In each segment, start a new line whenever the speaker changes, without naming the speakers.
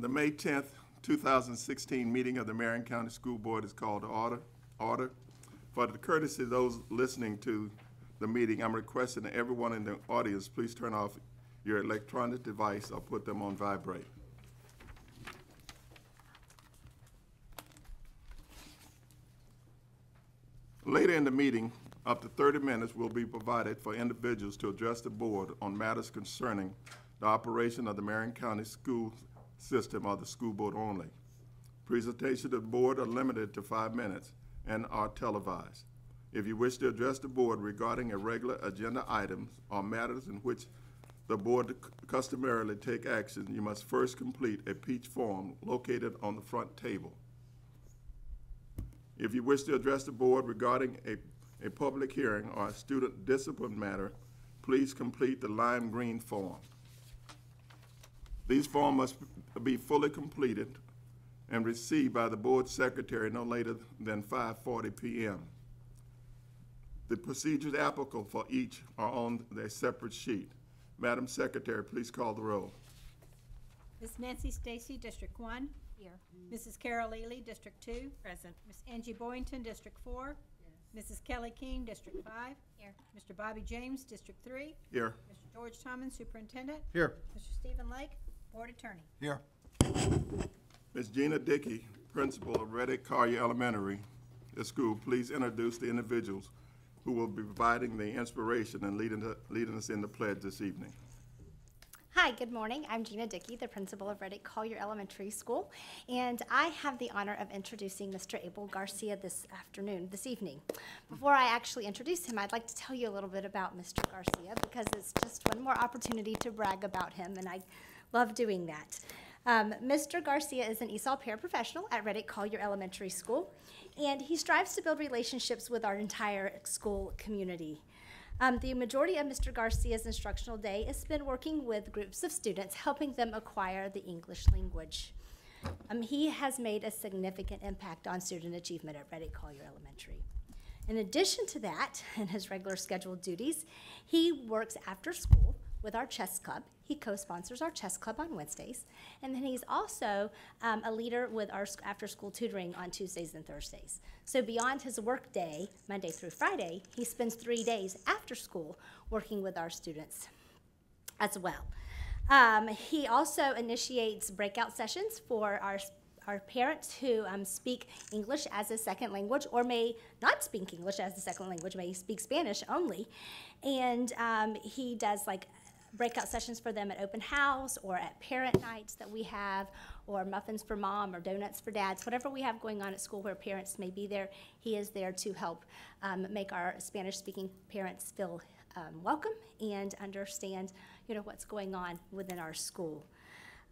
The May 10th, 2016 meeting of the Marion County School Board is called to order. For the courtesy of those listening to the meeting, I'm requesting that everyone in the audience please turn off your electronic device or put them on vibrate. Later in the meeting, up to 30 minutes will be provided for individuals to address the board on matters concerning the operation of the Marion County school system or the school board only. Presentations to the board are limited to 5 minutes and are televised. If you wish to address the board regarding a regular agenda items or matters in which the board customarily take action, you must first complete a peach form located on the front table. If you wish to address the board regarding a public hearing or a student discipline matter, please complete the lime green form. These forms must be fully completed and received by the board secretary no later than 5:40 p.m. The procedures applicable for each are on their separate sheet. Madam Secretary, please call the roll.
Ms. Nancy Stacy, District 1.
Here.
Mrs. Carol Ely, District 2.
Present.
Ms. Angie Boynton, District 4. Yes. Mrs. Kelly King, District 5.
Here.
Mr. Bobby James, District 3.
Here.
Mr. George Thomas, Superintendent.
Here.
Mr. Stephen Lake, Board Attorney.
Here.
Ms. Gina Dickey, Principal of Reddick Collier Elementary School, please introduce the individuals who will be providing the inspiration and leading us in the pledge this evening.
Hi, good morning. I'm Gina Dickey, the principal of Reddick Collier Elementary School, and I have the honor of introducing Mr. Abel Garcia this evening. Before I actually introduce him, I'd like to tell you a little bit about Mr. Garcia because it's just one more opportunity to brag about him, and I love doing that. Mr. Garcia is an ESOL paraprofessional at Reddick Collier Elementary School, and he strives to build relationships with our entire school community. The majority of Mr. Garcia's instructional day is spent working with groups of students, helping them acquire the English language. He has made a significant impact on student achievement at Reddick Collier Elementary. In addition to that, in his regular scheduled duties, he works after school with our chess club. He co-sponsors our chess club on Wednesdays, and then he's also a leader with our after-school tutoring on Tuesdays and Thursdays. So beyond his work day, Monday through Friday, he spends 3 days after school working with our students as well. He also initiates breakout sessions for our parents who speak English as a second language or may not speak English as a second language, may speak Spanish only. And he does like breakout sessions for them at open house or at parent nights that we have, or muffins for mom or donuts for dads, whatever we have going on at school where parents may be there, he is there to help make our Spanish-speaking parents feel welcome and understand, what's going on within our school.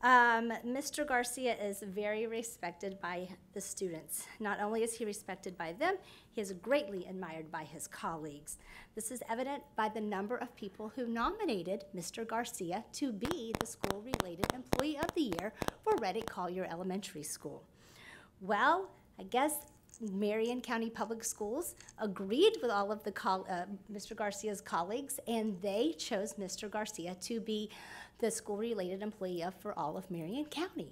Mr. Garcia is very respected by the students. Not only is he respected by them, he is greatly admired by his colleagues. This is evident by the number of people who nominated Mr. Garcia to be the school-related Employee of the Year for Reddick Collier Elementary School. Well, I guess Marion County Public Schools agreed with all of the Mr. Garcia's colleagues, and they chose Mr. Garcia to be the school-related employee for all of Marion County.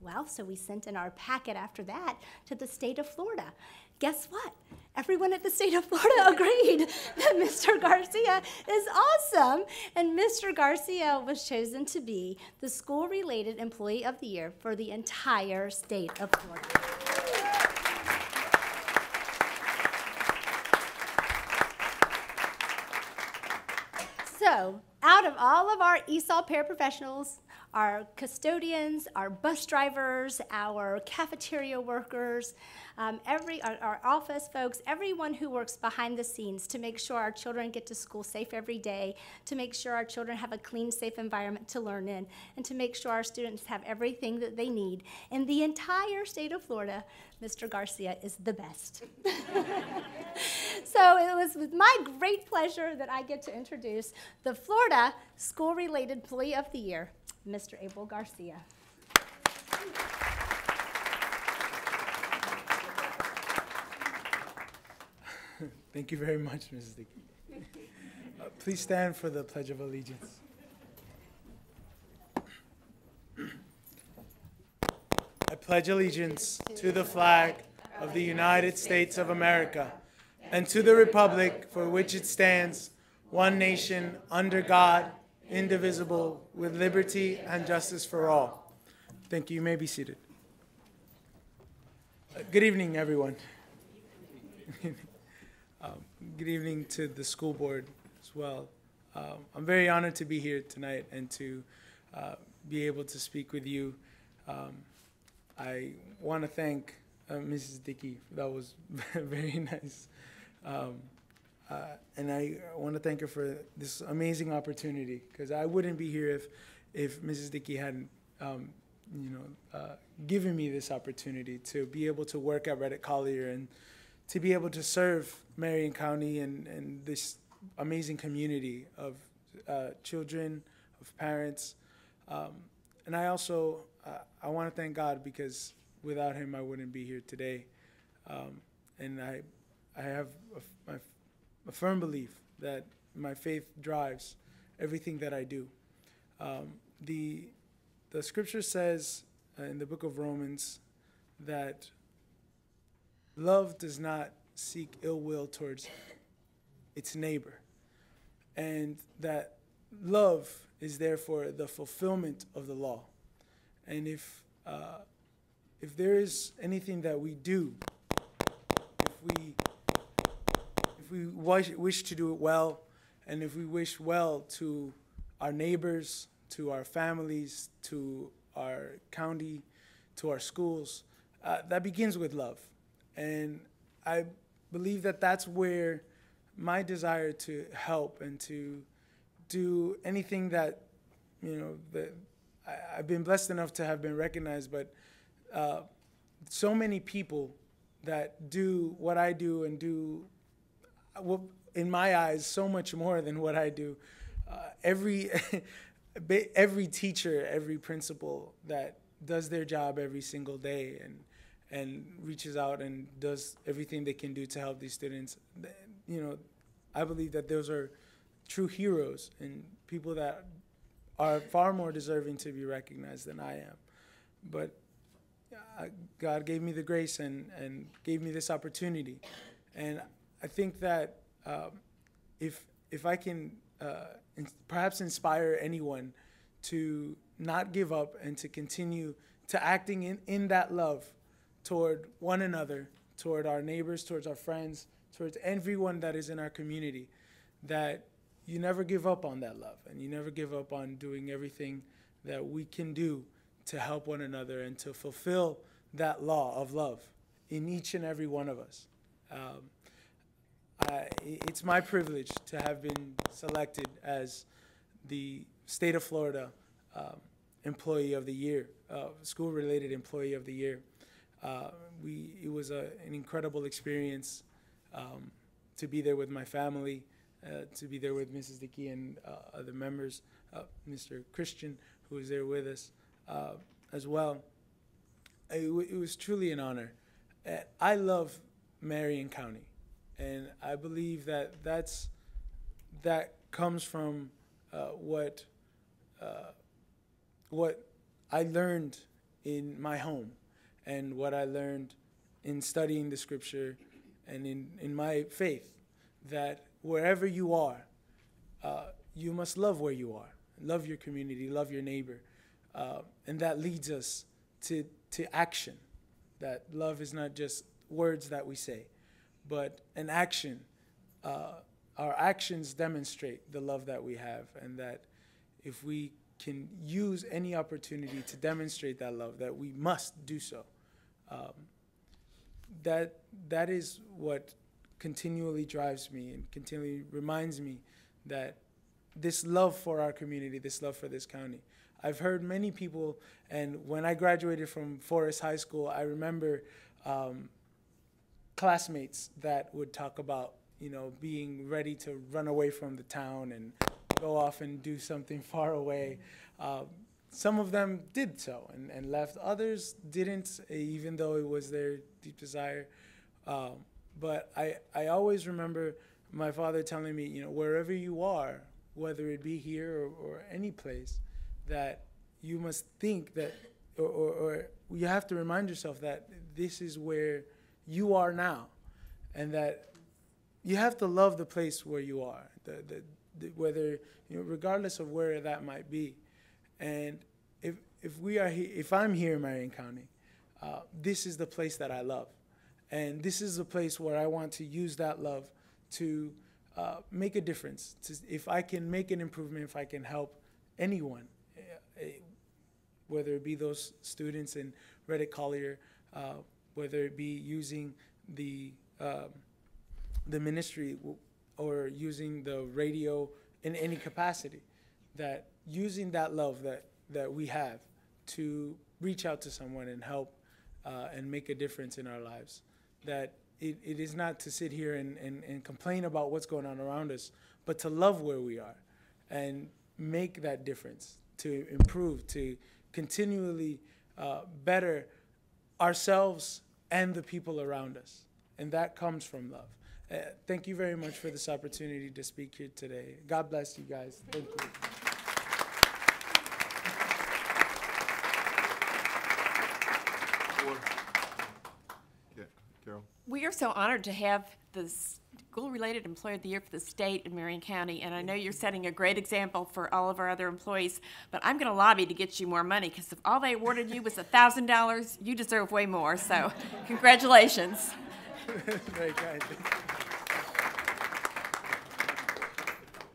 Well, so we sent in our packet after that to the state of Florida. Guess what? Everyone at the state of Florida agreed that Mr. Garcia is awesome, and Mr. Garcia was chosen to be the school-related employee of the year for the entire state of Florida. So, out of all of our ESOL paraprofessionals, our custodians, our bus drivers, our cafeteria workers, our office folks, everyone who works behind the scenes to make sure our children get to school safe every day, to make sure our children have a clean, safe environment to learn in, and to make sure our students have everything that they need. In the entire state of Florida, Mr. Garcia is the best. So it was with my great pleasure that I get to introduce the Florida School-Related Employee of the Year, Mr. Abel Garcia.
Thank you very much, Mrs. Dickey. Please stand for the Pledge of Allegiance. pledge allegiance to the flag of the United States of America and to the republic for which it stands, one nation, under God, indivisible, with liberty and justice for all. Thank you. You may be seated. Good evening, everyone. Good evening to the school board as well. I'm very honored to be here tonight and to be able to speak with you. I want to thank Mrs. Dickey. That was very nice. And I want to thank her for this amazing opportunity, because I wouldn't be here if Mrs. Dickey hadn't given me this opportunity to be able to work at Reddick Collier and to be able to serve Marion County and this amazing community of children, of parents. And I also, I want to thank God, because without him I wouldn't be here today. And I have a firm belief that my faith drives everything that I do. The scripture says in the book of Romans that love does not seek ill will towards its neighbor, and that love is therefore the fulfillment of the law. And if there is anything that we do, if we wish to do it well, and if we wish well to our neighbors, to our families, to our county, to our schools, that begins with love. And I believe that that's where my desire to help and to do anything that, that I've been blessed enough to have been recognized, but so many people that do what I do and do, in my eyes, so much more than what I do. Every teacher, every principal that does their job every single day and reaches out and does everything they can do to help these students, I believe that those are true heroes and people that are far more deserving to be recognized than I am. But God gave me the grace and gave me this opportunity. And I think that if I can perhaps inspire anyone to not give up and to continue to acting in that love toward one another, toward our neighbors, towards our friends, towards everyone that is in our community, that you never give up on that love, and you never give up on doing everything that we can do to help one another and to fulfill that law of love in each and every one of us. It's my privilege to have been selected as the State of Florida Employee of the Year, School-Related Employee of the Year. It was an incredible experience to be there with my family, to be there with Mrs. Dickey and other members, Mr. Christian, who was there with us as well. It was truly an honor. I love Marion County, and I believe that that comes from what I learned in my home and what I learned in studying the scripture and in my faith, that wherever you are, you must love where you are. Love your community, love your neighbor. And that leads us to action. That love is not just words that we say, but an action. Our actions demonstrate the love that we have, and that if we can use any opportunity to demonstrate that love, that we must do so. That is what continually drives me and continually reminds me that this love for our community, this love for this county. I've heard many people, and when I graduated from Forest High School, I remember classmates that would talk about, being ready to run away from the town and go off and do something far away. Some of them did so and left. Others didn't, even though it was their deep desire. But I always remember my father telling me, wherever you are, whether it be here or any place, that you must think that or you have to remind yourself that this is where you are now, and that you have to love the place where you are, whether, regardless of where that might be. And if I'm here in Marion County, this is the place that I love, and this is the place where I want to use that love to make a difference. If I can make an improvement, if I can help anyone, whether it be those students in Reddick Collier, whether it be using the ministry or using the radio in any capacity, that using that love that we have to reach out to someone and help and make a difference in our lives, that it is not to sit here and complain about what's going on around us, but to love where we are and make that difference, to improve, to continually better ourselves and the people around us. And that comes from love. Thank you very much for this opportunity to speak here today. God bless you guys. Thank you.
Carol?
We are so honored to have the School-Related Employee of the Year for the state in Marion County, and I know you're setting a great example for all of our other employees, but I'm going to lobby to get you more money, because if all they awarded you was $1,000, you deserve way more, so congratulations.
Very kind.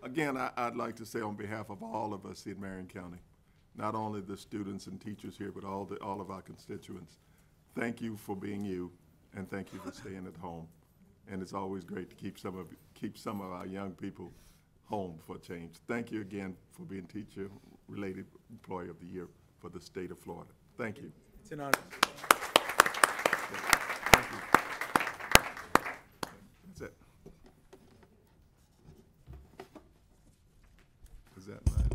Again, I'd like to say on behalf of all of us in Marion County, not only the students and teachers here, but all of our constituents, thank you for being you, and thank you for staying at home. And it's always great to keep some of our young people home for a change. Thank you again for being Teacher-Related Employee of the Year for the state of Florida. Thank you.
It's an honor.
Thank you. That's it. Is that right?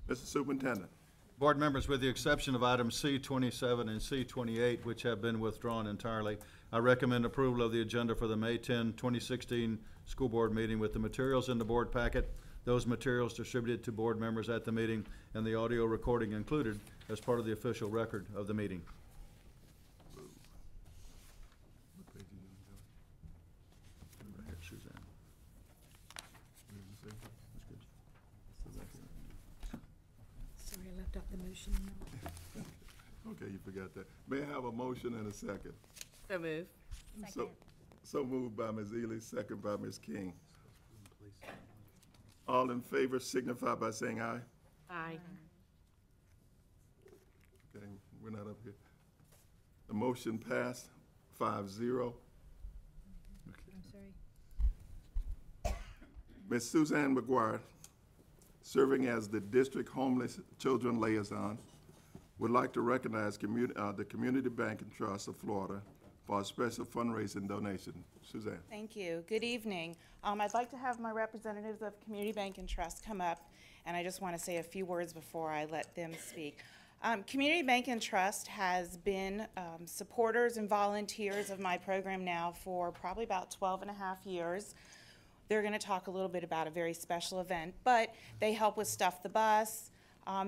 Mr. Superintendent.
Board members, with the exception of items C-27 and C-28, which have been withdrawn entirely, I recommend approval of the agenda for the May 10, 2016 school board meeting with the materials in the board packet, those materials distributed to board members at the meeting, and the audio recording included as part of the official record of the meeting.
What page are you on, Joey?
Right here, Suzanne.
What did you say?
Sorry, I left out the motion.
Okay, you forgot that. May I have a motion and a second?
So move.
So moved by Ms. Ely, second by Ms. King. All in favor signify by saying aye.
Aye.
Okay, we're not up here. The motion passed 5-0.
I'm sorry.
Ms. Suzanne McGuire, serving as the District Homeless Children Liaison, would like to recognize the Community Bank and Trust of Florida for a special fundraising donation. Suzanne.
Thank you. Good evening. I'd like to have my representatives of Community Bank and Trust come up, and I just want to say a few words before I let them speak. Community Bank and Trust has been supporters and volunteers of my program now for probably about 12 and a half years. They're going to talk a little bit about a very special event, but they help with Stuff the Bus.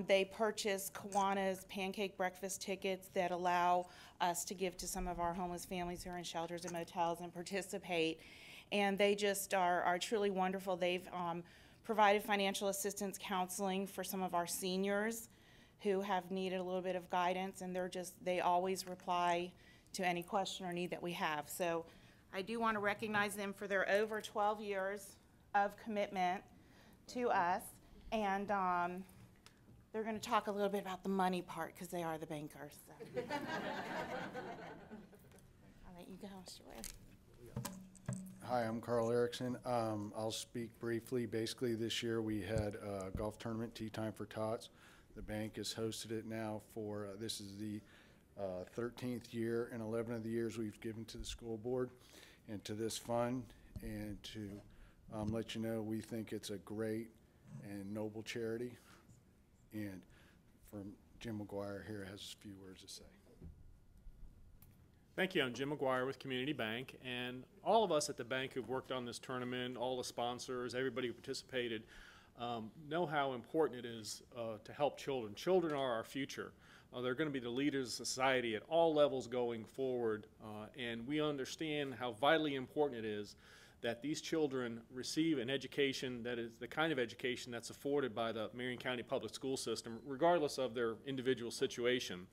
They purchase Kiwanis pancake breakfast tickets that allow us to give to some of our homeless families who are in shelters and motels and participate. And they just are truly wonderful. They've provided financial assistance counseling for some of our seniors who have needed a little bit of guidance, and they always reply to any question or need that we have. So I do want to recognize them for their over 12 years of commitment to us. And they're going to talk a little bit about the money part because they are the bankers. So. I'll let you go, Mr. Ware.
Hi, I'm Carl Erickson. I'll speak briefly. Basically, this year we had a golf tournament, Tea Time for Tots. The bank has hosted it now for, this is the 13th year, and 11 of the years we've given to the school board and to this fund. And to let you know, we think it's a great and noble charity. And from Jim McGuire here has a few words to say.
Thank you. I'm Jim McGuire with Community Bank, and all of us at the bank who've worked on this tournament, all the sponsors, everybody who participated, know how important it is to help children. Children are our future. They're going to be the leaders of society at all levels going forward, and we understand how vitally important it is that these children receive an education that is the kind of education that's afforded by the Marion County Public School System, regardless of their individual situation.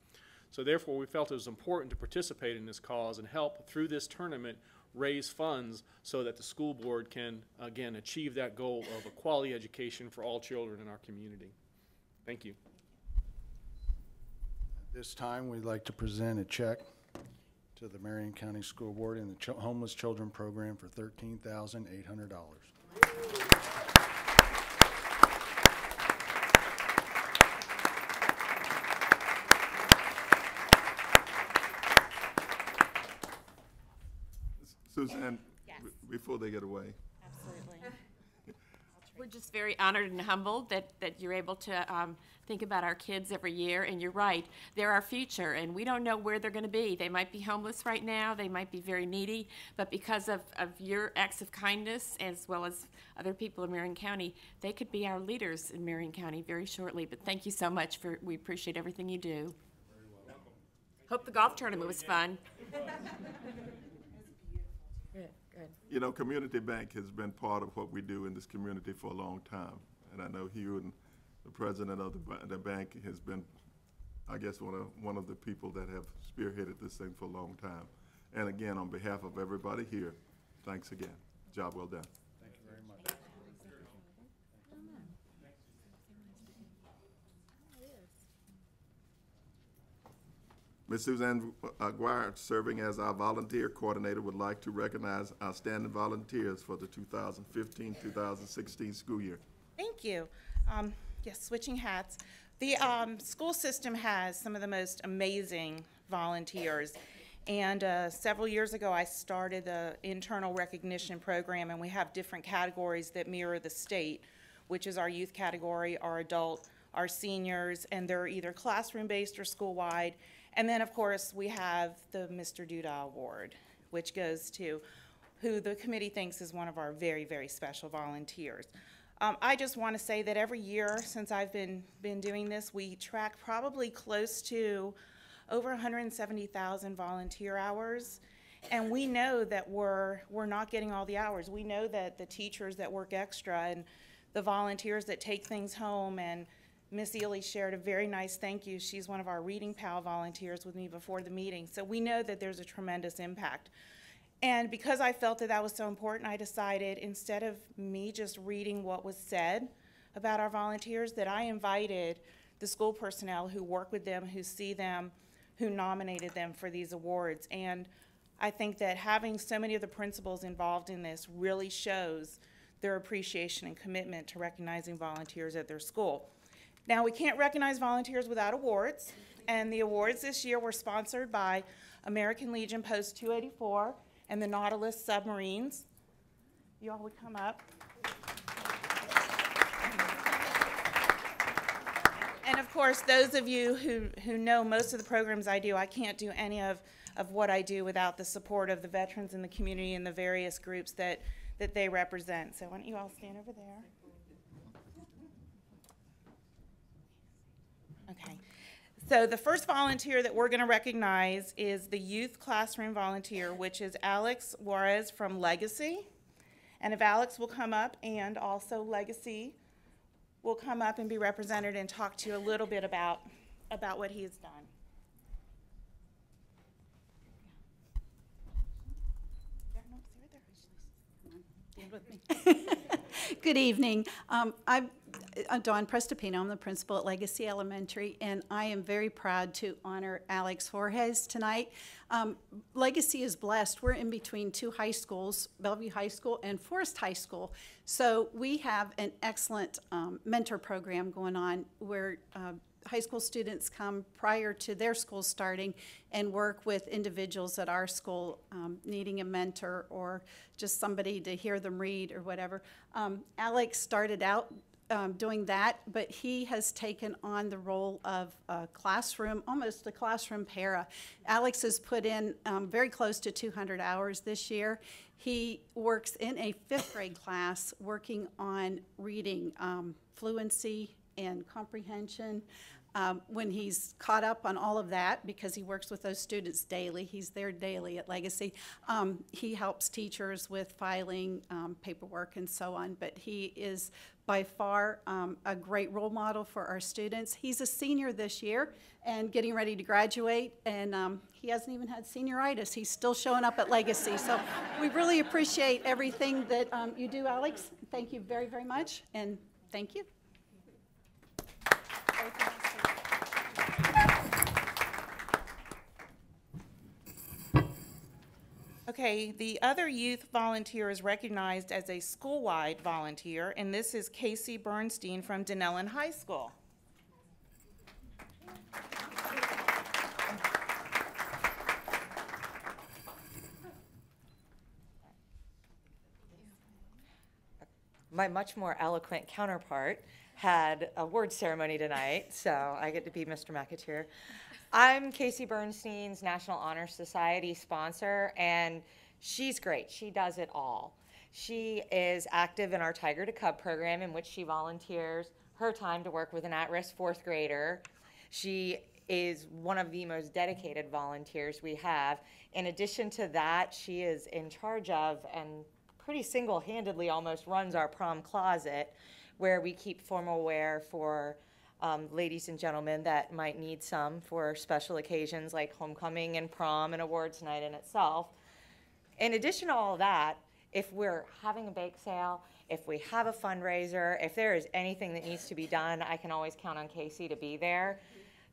So therefore, we felt it was important to participate in this cause and help, through this tournament, raise funds so that the school board can, again, achieve that goal of a quality education for all children in our community. Thank you.
At this time, we'd like to present a check to the Marion County School Board in the Homeless Children Program for $13,800.
Suzanne,
Yes.
before they get away,
Absolutely.
We're just very honored and humbled that you're able to think about our kids every year. And you're right, they're our future, and we don't know where they're going to be. They might be homeless right now. They might be very needy. But because of your acts of kindness, as well as other people in Marion County, they could be our leaders in Marion County very shortly. But thank you so much. We appreciate everything you do. Hope the golf tournament was fun. Good, good.
you know, Community Bank has been part of what we do in this community for a long time. And I know Hugh, and the president of the bank, has been, I guess, one of the people that have spearheaded this thing for a long time. And again, on behalf of everybody here, thanks again. Job well done.
Thank you very much.
Ms. Suzanne Aguirre, serving as our volunteer coordinator, would like to recognize outstanding volunteers for the 2015-2016 school year.
Thank you. Yes, switching hats. The school system has some of the most amazing volunteers. And several years ago, I started the internal recognition program, and we have different categories that mirror the state, which is our youth category, our adult, our seniors, and they're either classroom-based or school-wide. And then, of course, we have the Mr. Duda Award, which goes to who the committee thinks is one of our very, very special volunteers. I just want to say that every year since I've been doing this, we track probably close to over 170,000 volunteer hours. And we know that we're not getting all the hours. We know that the teachers that work extra and the volunteers that take things home, and Miss Ely shared a very nice thank you. She's one of our Reading Pal volunteers with me before the meeting. So we know that there's a tremendous impact. And because I felt that that was so important, I decided, instead of me just reading what was said about our volunteers, that I invited the school personnel who work with them, who see them, who nominated them for these awards. And I think that having so many of the principals involved in this really shows their appreciation and commitment to recognizing volunteers at their school. Now, we can't recognize volunteers without awards, and the awards this year were sponsored by American Legion Post 284 and the Nautilus Submarines. You all would come up. And of course, those of you who know most of the programs I do, I can't do any of what I do without the support of the veterans in the community and the various groups that they represent. So why don't you all stand over there? Okay. So the first volunteer that we're going to recognize is the youth classroom volunteer, which is Alex Juarez from Legacy. And if Alex will come up, and also Legacy will come up and be represented and talk to you a little bit about what he has done.
Good evening. I'm Dawn Prestopino. I'm the principal at Legacy Elementary, and I am very proud to honor Alex Jorges tonight. Legacy is blessed. We're in between two high schools, Bellevue High School and Forest High School. So we have an excellent mentor program going on where high school students come prior to their school starting and work with individuals at our school needing a mentor or just somebody to hear them read or whatever. Alex started out doing that, but he has taken on the role of a classroom, almost a classroom para. Alex has put in very close to 200 hours this year. He works in a 5th grade class working on reading fluency and comprehension. When he's caught up on all of that, because he works with those students daily, he's there daily at Legacy, he helps teachers with filing paperwork and so on, but he is by far a great role model for our students. He's a senior this year and getting ready to graduate, and he hasn't even had senioritis. He's still showing up at Legacy. So we really appreciate everything that you do, Alex. Thank you very, very much, and thank you.
Okay, the other youth volunteer is recognized as a school-wide volunteer, and this is Casey Bernstein from Denellen High School.
My much more eloquent counterpart had a award ceremony tonight, so I get to be Mr. McAteer. I'm Casey Bernstein's National Honor Society sponsor, and she's great. She does it all. She is active in our Tiger to Cub program, in which she volunteers her time to work with an at-risk 4th grader. She is one of the most dedicated volunteers we have. In addition to that, she is in charge of and pretty single-handedly almost runs our prom closet, where we keep formal wear for ladies and gentlemen that might need some for special occasions like homecoming and prom and awards night in itself. In addition to all that, if we're having a bake sale, if we have a fundraiser, if there is anything that needs to be done, I can always count on Casey to be there.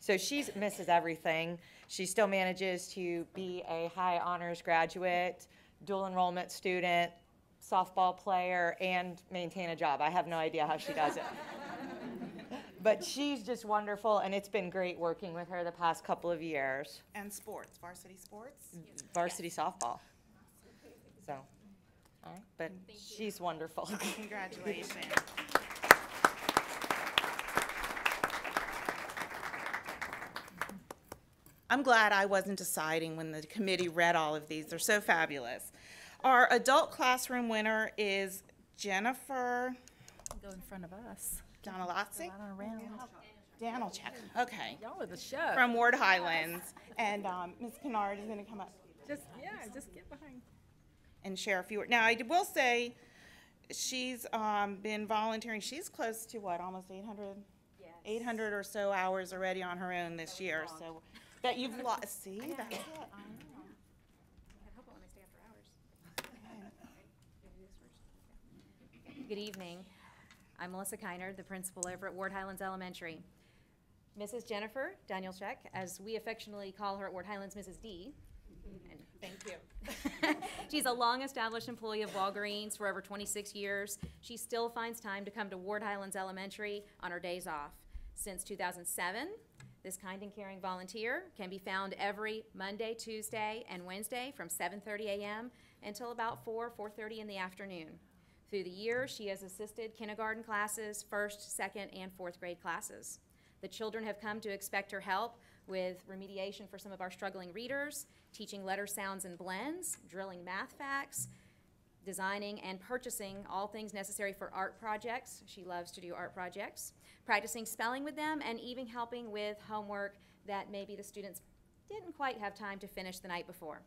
So she misses everything. She still manages to be a high honors graduate, dual enrollment student, softball player, and maintain a job. I have no idea how she does it. But she's just wonderful, and it's been great working with her the past couple of years.
And sports, varsity sports?
Varsity softball. So, all right, but she's wonderful.
Congratulations. I'm glad I wasn't deciding when the committee read all of these. They're so fabulous. Our adult classroom winner is Jennifer.
Go in front of us.
Donalazzi? Danilchuk. Okay.
Y'all are the show.
From Ward Highlands. And Ms. Kennard is going to come up.
Just get behind.
And share a few words. Now, I will say she's been volunteering. She's close to what, almost 800? Yes. 800 or so hours already on her own this year. So that you've lost. See, that's it.
Good evening. I'm Melissa Kiner, the principal over at Ward Highlands Elementary. Mrs. Jennifer Danielchuk, as we affectionately call her at Ward Highlands, Mrs. D. And thank you. She's a long-established employee of Walgreens for over 26 years. She still finds time to come to Ward Highlands Elementary on her days off. Since 2007, this kind and caring volunteer can be found every Monday, Tuesday, and Wednesday from 7:30 a.m. until about 4:30 in the afternoon. Through the year, she has assisted kindergarten classes, 1st, 2nd, and 4th grade classes. The children have come to expect her help with remediation for some of our struggling readers, teaching letter sounds and blends, drilling math facts, designing and purchasing all things necessary for art projects. She loves to do art projects, practicing spelling with them, and even helping with homework that maybe the students didn't quite have time to finish the night before.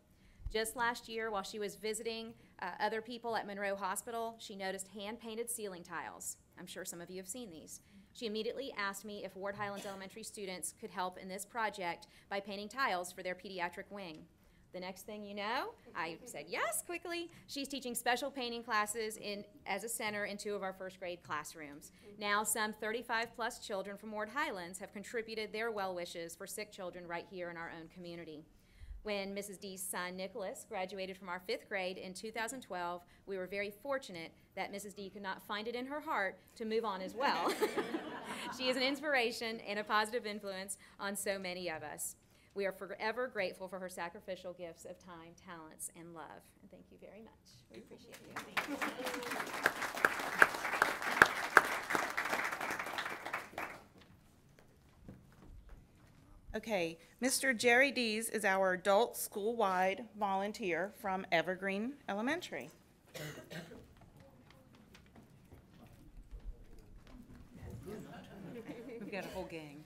Just last year, while she was visiting other people at Monroe Hospital, she noticed hand-painted ceiling tiles. I'm sure some of you have seen these. She immediately asked me if Ward Highlands Elementary students could help in this project by painting tiles for their pediatric wing. The next thing you know, I said yes quickly. She's teaching special painting classes as a center in 2 of our 1st grade classrooms. Now some 35+ children from Ward Highlands have contributed their well wishes for sick children right here in our own community. When Mrs. D's son, Nicholas, graduated from our 5th grade in 2012, we were very fortunate that Mrs. D could not find it in her heart to move on as well. She is an inspiration and a positive influence on so many of us. We are forever grateful for her sacrificial gifts of time, talents, and love. And thank you very much. We appreciate you.
Okay, Mr. Jerry Dees is our adult school-wide volunteer from Evergreen Elementary.
We've got a whole gang.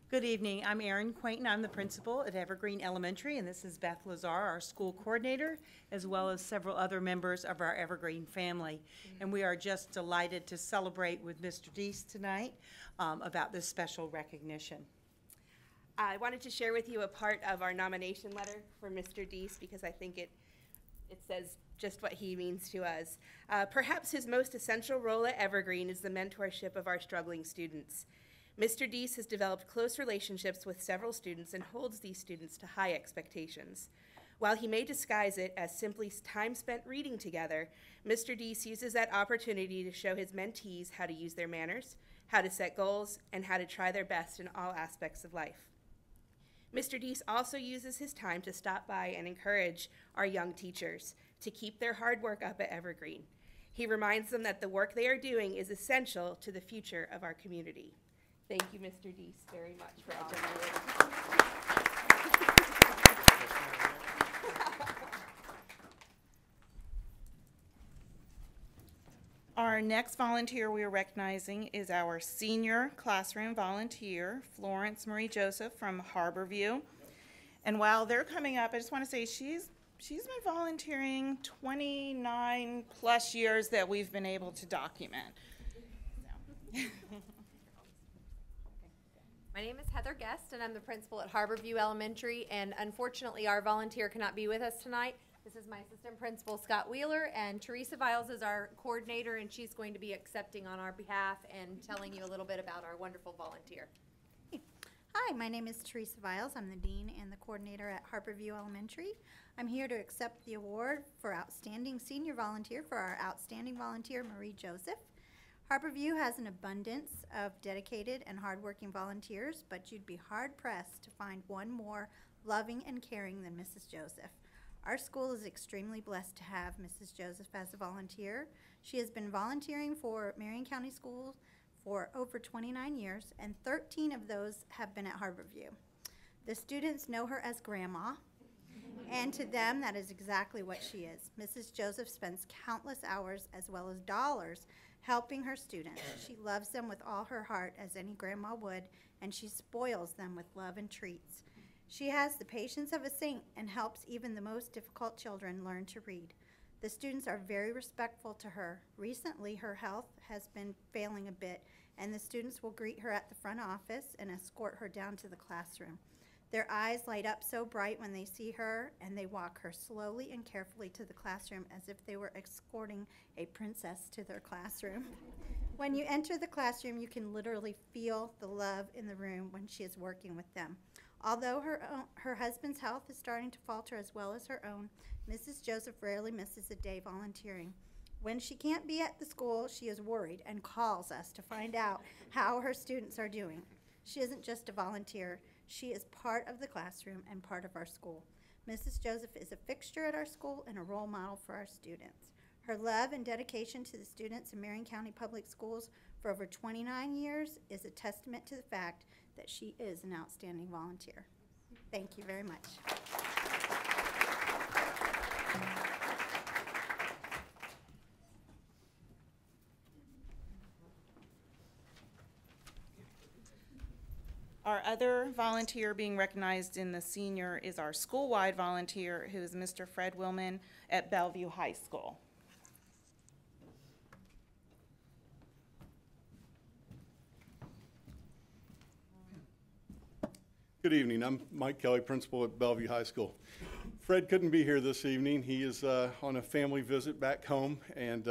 Good evening. I'm Erin Quainton. I'm the principal at Evergreen Elementary, and this is Beth Lazar, our school coordinator, as well as several other members of our Evergreen family. And we are just delighted to celebrate with Mr. Deese tonight about this special recognition.
I wanted to share with you a part of our nomination letter for Mr. Deese because I think it says just what he means to us. Perhaps his most essential role at Evergreen is the mentorship of our struggling students. Mr. Deese has developed close relationships with several students and holds these students to high expectations. While he may disguise it as simply time spent reading together, Mr. Deese uses that opportunity to show his mentees how to use their manners, how to set goals, and how to try their best in all aspects of life. Mr. Deese also uses his time to stop by and encourage our young teachers to keep their hard work up at Evergreen. He reminds them that the work they are doing is essential to the future of our community. Thank you, Mr. Deese, very much for all of
you. Our next volunteer we are recognizing is our senior classroom volunteer, Florence Marie Joseph from Harborview. And while they're coming up, I just want to say she's been volunteering 29 plus years that we've been able to document. So.
My name is Heather Guest, and I'm the principal at Harborview Elementary, and unfortunately our volunteer cannot be with us tonight. This is my assistant principal, Scott Wheeler, and Teresa Viles is our coordinator, and she's going to be accepting on our behalf and telling you a little bit about our wonderful volunteer.
Hi, my name is Teresa Viles. I'm the dean and the coordinator at Harborview Elementary. I'm here to accept the award for Outstanding Senior Volunteer for our outstanding volunteer, Marie Joseph. Harborview has an abundance of dedicated and hardworking volunteers, but you'd be hard-pressed to find one more loving and caring than Mrs. Joseph. Our school is extremely blessed to have Mrs. Joseph as a volunteer. She has been volunteering for Marion County Schools for over 29 years, and 13 of those have been at Harborview. The students know her as Grandma, and to them, that is exactly what she is. Mrs. Joseph spends countless hours as well as dollars helping her students. She loves them with all her heart, as any grandma would, and she spoils them with love and treats. She has the patience of a saint and helps even the most difficult children learn to read. The students are very respectful to her. Recently, her health has been failing a bit, and the students will greet her at the front office and escort her down to the classroom. Their eyes light up so bright when they see her, and they walk her slowly and carefully to the classroom as if they were escorting a princess to their classroom. When you enter the classroom, you can literally feel the love in the room when she is working with them. Although her husband's health is starting to falter as well as her own, Mrs. Joseph rarely misses a day volunteering. When she can't be at the school, she is worried and calls us to find out how her students are doing. She isn't just a volunteer. She is part of the classroom and part of our school. Mrs. Joseph is a fixture at our school and a role model for our students. Her love and dedication to the students in Marion County Public Schools for over 29 years is a testament to the fact that she is an outstanding volunteer. Thank you very much.
Our other volunteer being recognized in the senior is our school-wide volunteer, who is Mr. Fred Willman at Bellevue High School.
Good evening. I'm Mike Kelly, principal at Bellevue High School. Fred couldn't be here this evening. He is on a family visit back home and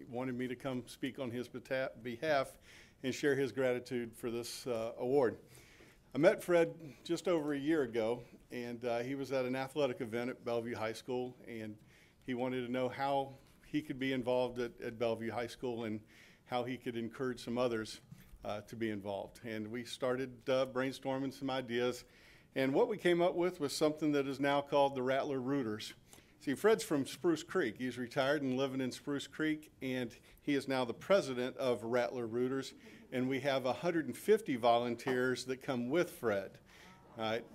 wanted me to come speak on his behalf and share his gratitude for this award. I met Fred just over a year ago, and he was at an athletic event at Bellevue High School, and he wanted to know how he could be involved at Bellevue High School and how he could encourage some others to be involved. And we started brainstorming some ideas, and what we came up with was something that is now called the Rattler Rooters. See, Fred's from Spruce Creek. He's retired and living in Spruce Creek, and he is now the president of Rattler Rooters, and we have 150 volunteers that come with Fred. All right.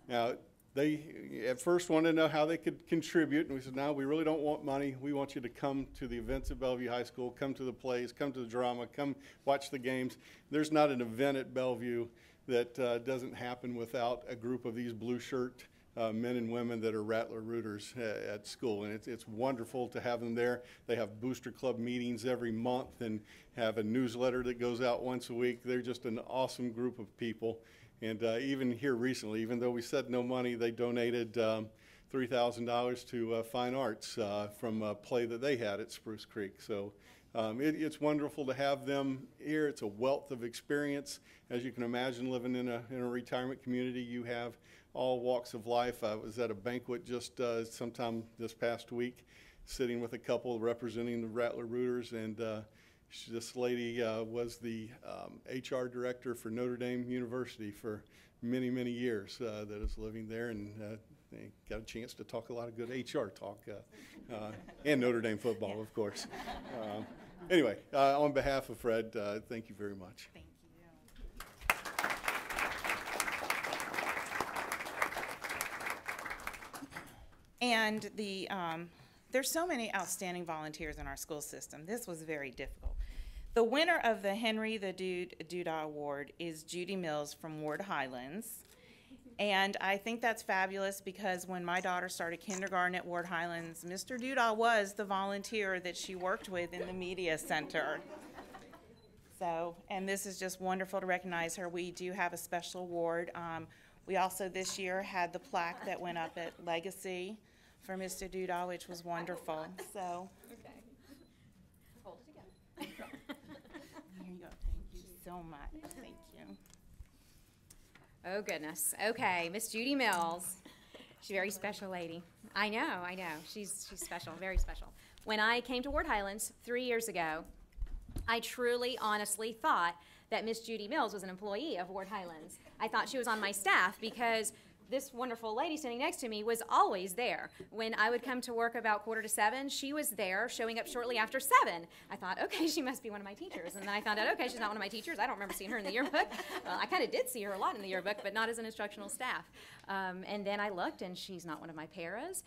Now, they at first wanted to know how they could contribute, and we said, no, we really don't want money. We want you to come to the events at Bellevue High School, come to the plays, come to the drama, come watch the games. There's not an event at Bellevue that doesn't happen without a group of these blue shirt men and women that are Rattler Rooters at school, and it's wonderful to have them there. They have Booster Club meetings every month and have a newsletter that goes out once a week. They're just an awesome group of people. And even here recently, even though we said no money, they donated $3,000 to Fine Arts from a play that they had at Spruce Creek. So it's wonderful to have them here. It's a wealth of experience. As you can imagine, living in a retirement community, you have all walks of life. I was at a banquet just sometime this past week, sitting with a couple representing the Rattler Rooters, and this lady was the HR director for Notre Dame University for many, many years that is living there, and they got a chance to talk a lot of good HR talk, and Notre Dame football, of course. Anyway, on behalf of Fred, thank you very much.
Thank you. And there's so many outstanding volunteers in our school system. This was very difficult. The winner of the Henry the Dude Doodah Award is Judy Mills from Ward Highlands. And I think that's fabulous because when my daughter started kindergarten at Ward Highlands, Mr. Doodah was the volunteer that she worked with in the media center. So, and this is just wonderful to recognize her. We do have a special award. We also this year had the plaque that went up at Legacy for Mr. Doodah, which was wonderful. So.
Okay. Hold it together.
Here you go. Thank you so much. Thank you.
Oh, goodness. Okay, Miss Judy Mills. She's a very special lady. I know. She's special, very special. When I came to Ward Highlands 3 years ago, I truly, honestly thought that Miss Judy Mills was an employee of Ward Highlands. I thought she was on my staff because this wonderful lady standing next to me was always there. When I would come to work about 6:45, she was there, showing up shortly after 7. I thought, okay, she must be one of my teachers. And then I found out, okay, she's not one of my teachers. I don't remember seeing her in the yearbook. Well, I kind of did see her a lot in the yearbook, but not as an instructional staff. And then I looked, and she's not one of my paras.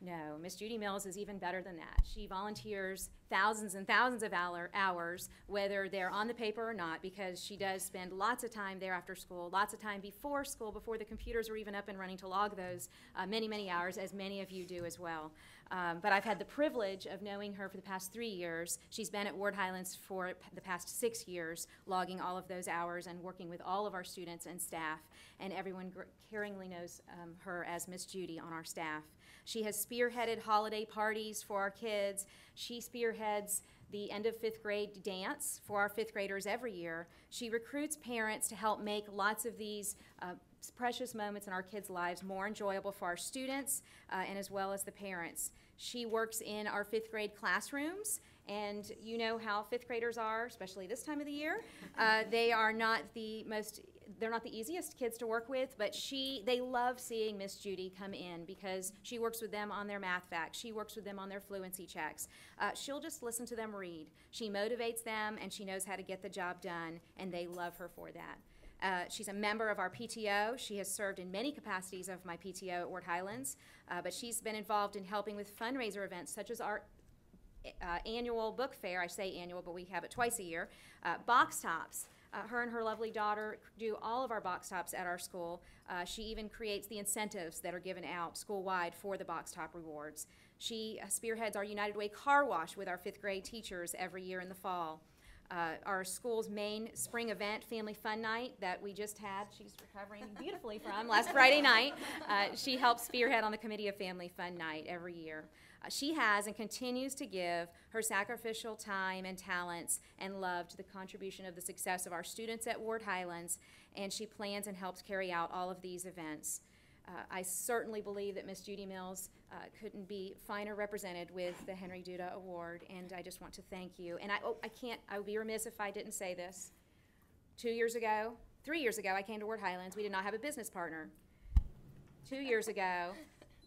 No, Miss Judy Mills is even better than that. She volunteers thousands and thousands of hours, whether they're on the paper or not, because she does spend lots of time there after school, lots of time before school, before the computers are even up and running to log those many, many hours, as many of you do as well. But I've had the privilege of knowing her for the past 3 years. She's been at Ward Highlands for the past 6 years, logging all of those hours and working with all of our students and staff, and everyone caringly knows her as Miss Judy on our staff. She has spearheaded holiday parties for our kids. She spearheads the end of 5th grade dance for our 5th graders every year. She recruits parents to help make lots of these precious moments in our kids' lives more enjoyable for our students and as well as the parents. She works in our 5th grade classrooms, and you know how 5th graders are, especially this time of the year. They are not they're not the easiest kids to work with, but they love seeing Miss Judy come in because she works with them on their math facts. She works with them on their fluency checks. She'll just listen to them read. She motivates them, and she knows how to get the job done, and they love her for that. She's a member of our PTO. She has served in many capacities of my PTO at Ward Highlands, but she's been involved in helping with fundraiser events such as our annual book fair. I say annual, but we have it twice a year. Box tops. Her and her lovely daughter do all of our box tops at our school. She even creates the incentives that are given out school-wide for the box top rewards. She spearheads our United Way car wash with our 5th grade teachers every year in the fall. Our school's main spring event, Family Fun Night, that we just had, she's recovering beautifully from last Friday night. She helps spearhead on the committee of Family Fun Night every year. She has and continues to give her sacrificial time and talents and love to the contribution of the success of our students at Ward Highlands, and she plans and helps carry out all of these events. I certainly believe that Miss Judy Mills couldn't be finer represented with the Henry Doodah Award, and I just want to thank you. And I would be remiss if I didn't say this. 3 years ago, I came to Ward Highlands. We did not have a business partner. 2 years ago,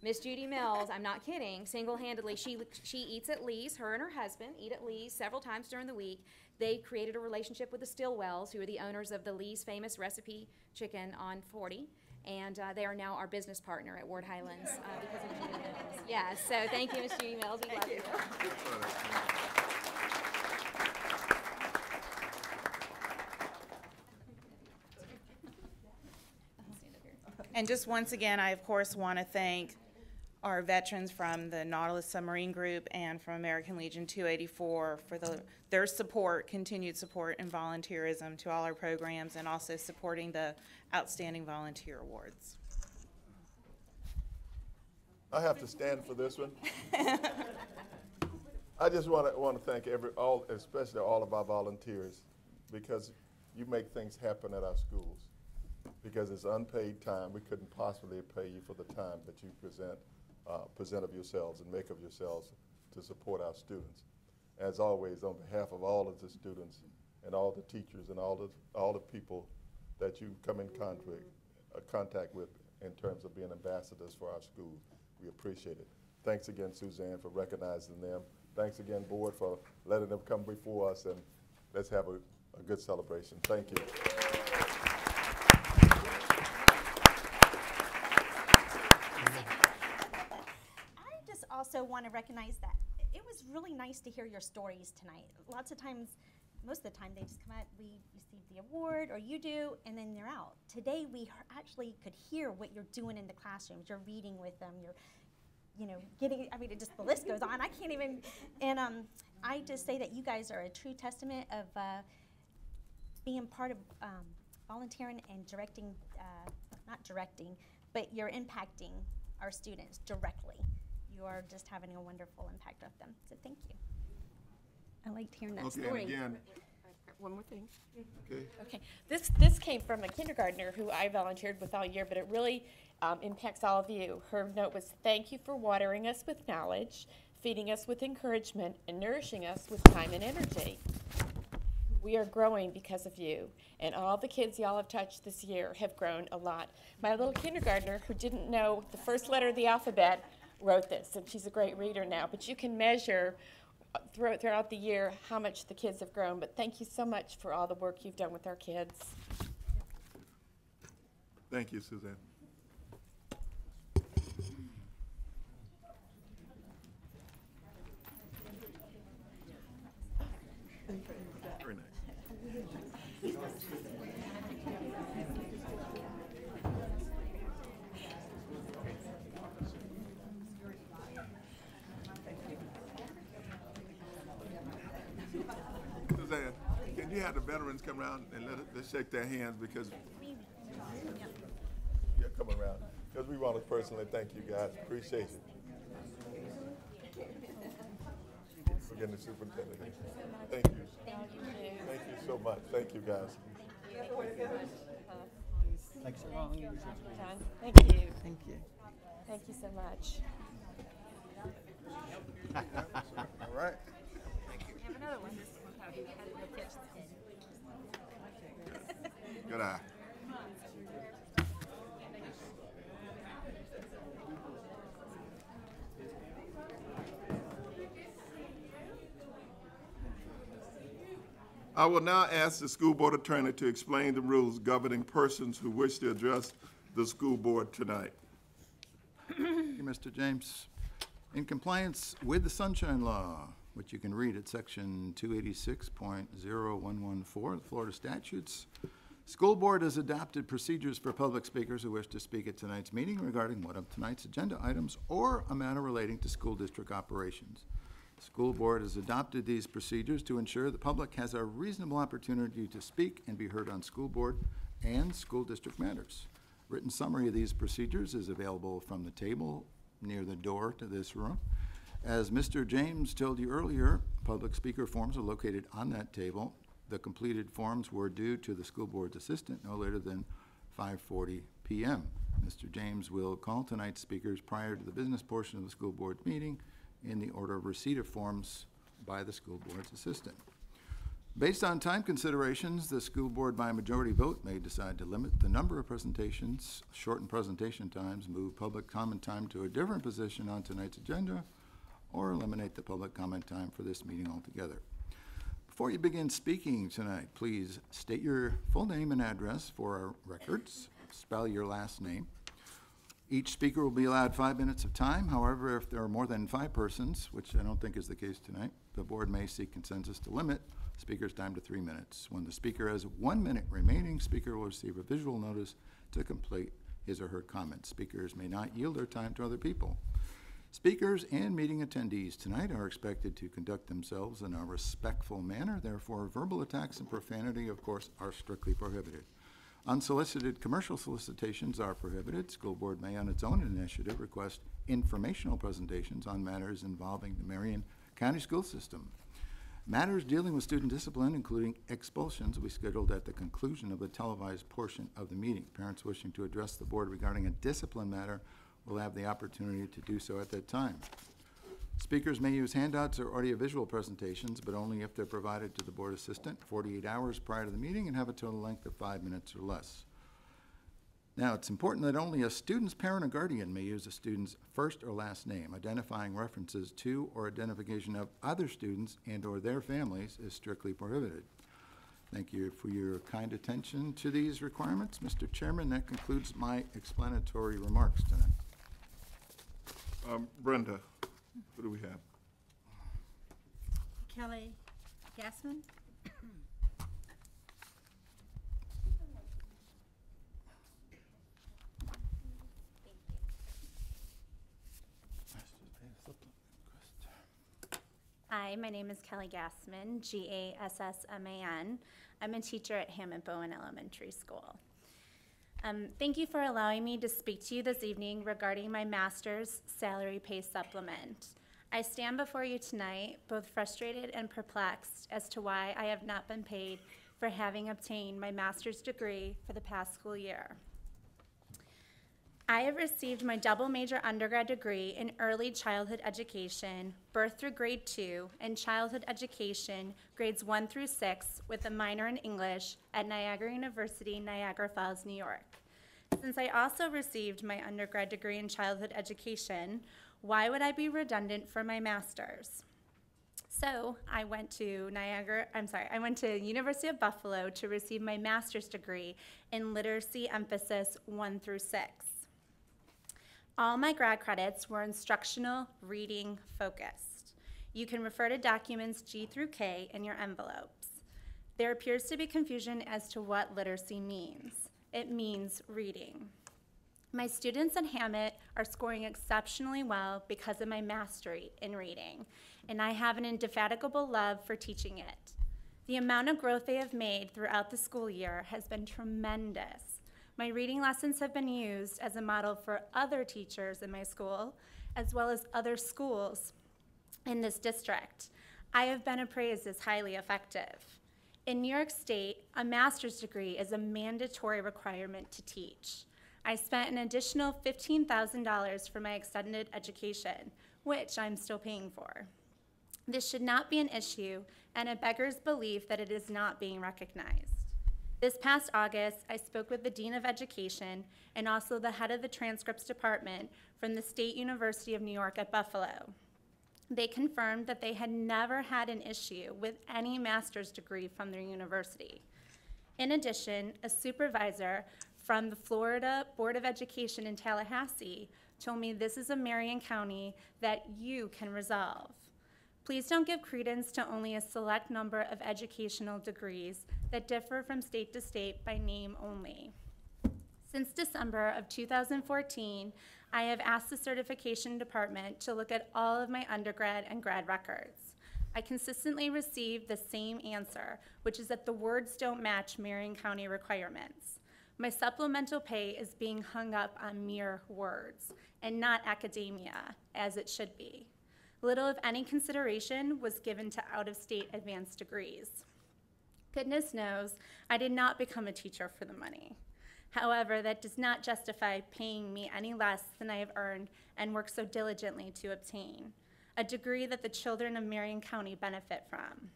Miss Judy Mills, I'm not kidding, single-handedly, she eats at Lee's, her and her husband eat at Lee's several times during the week. They created a relationship with the Stillwells, who are the owners of the Lee's famous recipe chicken on 40. And they are now our business partner at Ward Highlands because of Judy Mills. Yeah, so thank you, Miss Judy Mills. We love you.
And just once again, I of course want to thank our veterans from the Nautilus Submarine Group and from American Legion 284 for their support, continued support and volunteerism to all our programs, and also supporting the Outstanding Volunteer Awards.
I have to stand for this one. I just want to thank especially all of our volunteers, because you make things happen at our schools. Because it's unpaid time, we couldn't possibly pay you for the time that you present of yourselves and make of yourselves to support our students. As always, on behalf of all of the students and all the teachers and all the people that you come in contact with in terms of being ambassadors for our school, we appreciate it. Thanks again, Suzanne, for recognizing them. Thanks again, board, for letting them come before us, and let's have a good celebration. Thank you.
Also want to recognize that it was really nice to hear your stories tonight. Lots of times, most of the time, they just come out, we receive the award, or you do, and then they're out. Today, we actually could hear what you're doing in the classrooms. You're reading with them. You're, getting. I mean, the list goes on. I can't even. And I just say that you guys are a true testament of being part of volunteering and directing. Not directing, but you're impacting our students directly. You are just having a wonderful impact with them. So thank you. I liked hearing that story.
And again,
one more thing.
Okay.
Okay. This came from a kindergartner who I volunteered with all year, but it really impacts all of you. Her note was, "Thank you for watering us with knowledge, feeding us with encouragement, and nourishing us with time and energy. We are growing because of you, and all the kids y'all have touched this year have grown a lot." My little kindergartner, who didn't know the first letter of the alphabet, wrote this, and she's a great reader now. But you can measure throughout the year how much the kids have grown. But thank you so much for all the work you've done with our kids.
Thank you, Suzanne. Very nice. Suzanne, can you have the veterans come around and let's shake their hands, because yeah, come around, because we want to personally thank you guys. Appreciate it. For getting the superintendent. Thank you. Thank you so much. Thank you, guys.
Thanks so long. John, thank you.
Thank you.
Thank you so much.
All right.
Have another one.
Good eye. I will now ask the school board attorney to explain the rules governing persons who wish to address the school board tonight.
Thank you, Mr. James. In compliance with the Sunshine Law, which you can read at section 286.0114 of the Florida statutes, school board has adopted procedures for public speakers who wish to speak at tonight's meeting regarding one of tonight's agenda items or a matter relating to school district operations. The school board has adopted these procedures to ensure the public has a reasonable opportunity to speak and be heard on school board and school district matters. Written summary of these procedures is available from the table near the door to this room. As Mr. James told you earlier, public speaker forms are located on that table. The completed forms were due to the school board's assistant no later than 5:40 p.m. Mr. James will call tonight's speakers prior to the business portion of the school board meeting in the order of receipt of forms by the school board's assistant. Based on time considerations, the school board by a majority vote may decide to limit the number of presentations, shorten presentation times, move public comment time to a different position on tonight's agenda, or eliminate the public comment time for this meeting altogether. Before you begin speaking tonight, please state your full name and address for our records. Spell your last name. Each speaker will be allowed 5 minutes of time. However, if there are more than 5 persons, which I don't think is the case tonight, the board may seek consensus to limit speaker's time to 3 minutes. When the speaker has 1 minute remaining, speaker will receive a visual notice to complete his or her comments. Speakers may not yield their time to other people. Speakers and meeting attendees tonight are expected to conduct themselves in a respectful manner. Therefore, verbal attacks and profanity, of course, are strictly prohibited. Unsolicited commercial solicitations are prohibited. School board may, on its own initiative, request informational presentations on matters involving the Marion County school system. Matters dealing with student discipline, including expulsions, will be scheduled at the conclusion of the televised portion of the meeting. Parents wishing to address the board regarding a discipline matter will have the opportunity to do so at that time. Speakers may use handouts or audiovisual presentations, but only if they're provided to the board assistant 48 hours prior to the meeting and have a total length of 5 minutes or less. Now, it's important that only a student's parent or guardian may use a student's first or last name. Identifying references to or identification of other students and or their families is strictly prohibited. Thank you for your kind attention to these requirements. Mr. Chairman, that concludes my explanatory remarks tonight.
Brenda, what do we have?
Kelly Gassman?
Hi, my name is Kelly Gassman, Gassman. I'm a teacher at Hammond Bowen Elementary School. Thank you for allowing me to speak to you this evening regarding my master's salary pay supplement. I stand before you tonight both frustrated and perplexed as to why I have not been paid for having obtained my master's degree for the past school year. I have received my double major undergrad degree in early childhood education, birth through grade 2, and childhood education, grades 1 through 6, with a minor in English at Niagara University, Niagara Falls, New York. Since I also received my undergrad degree in childhood education, why would I be redundant for my master's? So I went to University of Buffalo to receive my master's degree in literacy emphasis 1 through 6. All my grad credits were instructional reading focused. You can refer to documents G through K in your envelopes. There appears to be confusion as to what literacy means. It means reading. My students at Hammett are scoring exceptionally well because of my mastery in reading, and I have an indefatigable love for teaching it. The amount of growth they have made throughout the school year has been tremendous. My reading lessons have been used as a model for other teachers in my school, as well as other schools in this district. I have been appraised as highly effective. In New York State, a master's degree is a mandatory requirement to teach. I spent an additional $15,000 for my extended education, which I'm still paying for. This should not be an issue, and it beggars belief that it is not being recognized. This past August, I spoke with the Dean of Education and also the head of the transcripts department from the State University of New York at Buffalo. They confirmed that they had never had an issue with any master's degree from their university. In addition, a supervisor from the Florida Board of Education in Tallahassee told me this is a Marion County that you can resolve. Please don't give credence to only a select number of educational degrees that differ from state to state by name only. Since December of 2014, I have asked the certification department to look at all of my undergrad and grad records. I consistently receive the same answer, which is that the words don't match Marion County requirements. My supplemental pay is being hung up on mere words and not academia, as it should be. Little of any consideration was given to out-of-state advanced degrees. Goodness knows I did not become a teacher for the money. However, that does not justify paying me any less than I have earned and worked so diligently to obtain, a degree that the children of Marion County benefit from.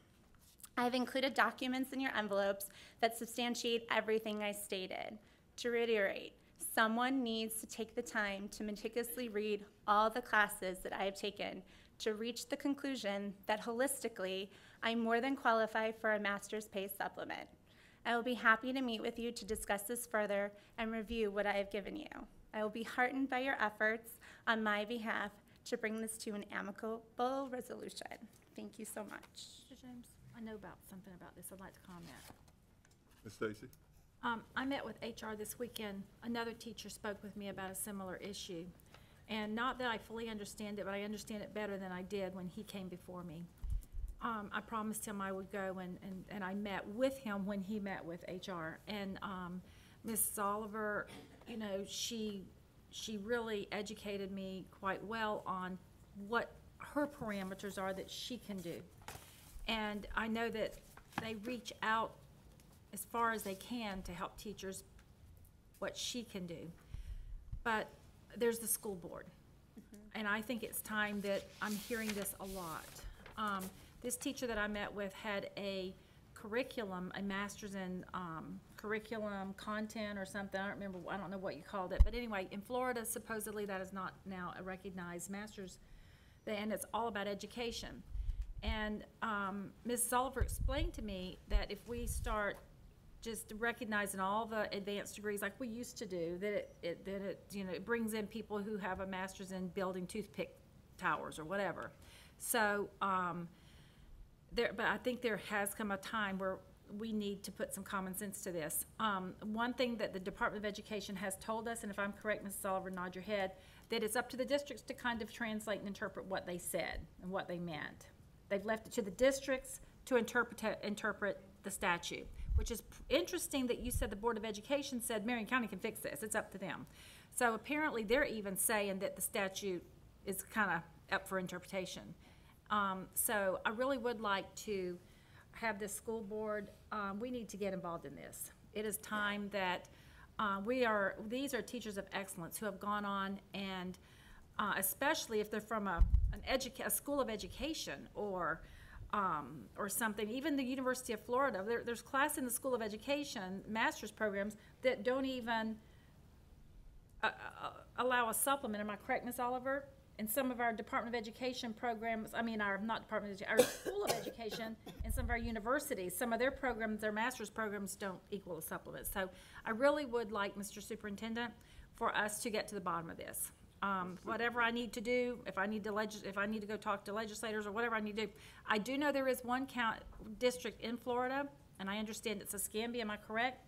I have included documents in your envelopes that substantiate everything I stated. To reiterate, someone needs to take the time to meticulously read all the classes that I have taken to reach the conclusion that holistically, I'm more than qualified for a master's pay supplement. I will be happy to meet with you to discuss this further and review what I have given you. I will be heartened by your efforts on my behalf to bring this to an amicable resolution. Thank you so much.
Mr. James, I know about something about this. I'd like to comment.
Ms. Stacy?
I met with HR this weekend. Another teacher spoke with me about a similar issue. And not that I fully understand it, but I understand it better than I did when he came before me. I promised him I would go, and I met with him when he met with HR. And Mrs. Oliver, you know, she really educated me quite well on what her parameters are that she can do. And I know that they reach out as far as they can to help teachers what she can do. But there's the school board. And I think it's time that I'm hearing this a lot. This teacher that I met with had a curriculum, a master's in curriculum content or something. I don't remember, I don't know what you called it. But anyway, in Florida, supposedly that is not now a recognized master's, and it's all about education. And Mrs. Oliver explained to me that if we start just recognizing all the advanced degrees like we used to do, that it you know, it brings in people who have a master's in building toothpick towers or whatever. So, but I think there has come a time where we need to put some common sense to this. One thing that the Department of Education has told us, and if I'm correct, Mrs. Oliver, nod your head, that it's up to the districts to kind of translate and interpret what they said and what they meant. They've left it to the districts to interpret the statute, which is interesting that you said the Board of Education said Marion County can fix this. It's up to them. So apparently they're even saying that the statute is kind of up for interpretation. So I really would like to have this school board, we need to get involved in this. It is time that these are teachers of excellence who have gone on and especially if they're from a school of education or something, even the University of Florida, there's class in the School of Education, master's programs, that don't even allow a supplement. Am I correct, Ms. Oliver? In some of our Department of Education programs, not Department of Education, our School of Education, and some of our universities, some of their programs, their master's programs don't equal a supplement. So I really would like, Mr. Superintendent, for us to get to the bottom of this. Whatever I need to do, if I need to go talk to legislators or whatever I need to do. I do know there is one district in Florida, and I understand it's Escambia, am I correct?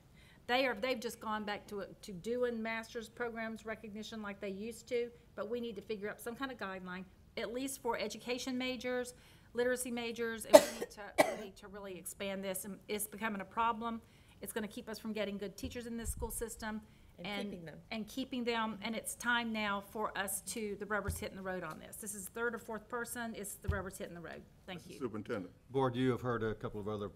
They've just gone back to doing master's programs recognition like they used to, but we need to figure out some kind of guideline, at least for education majors, literacy majors, and we need to really expand this. And it's becoming a problem. It's going to keep us from getting good teachers in this school system. And keeping them, and it's time now for us the rubber's hitting the road on this. This is third or fourth person, it's the rubber's hitting the road. Thank you.
Superintendent.
Board, you have heard a couple of other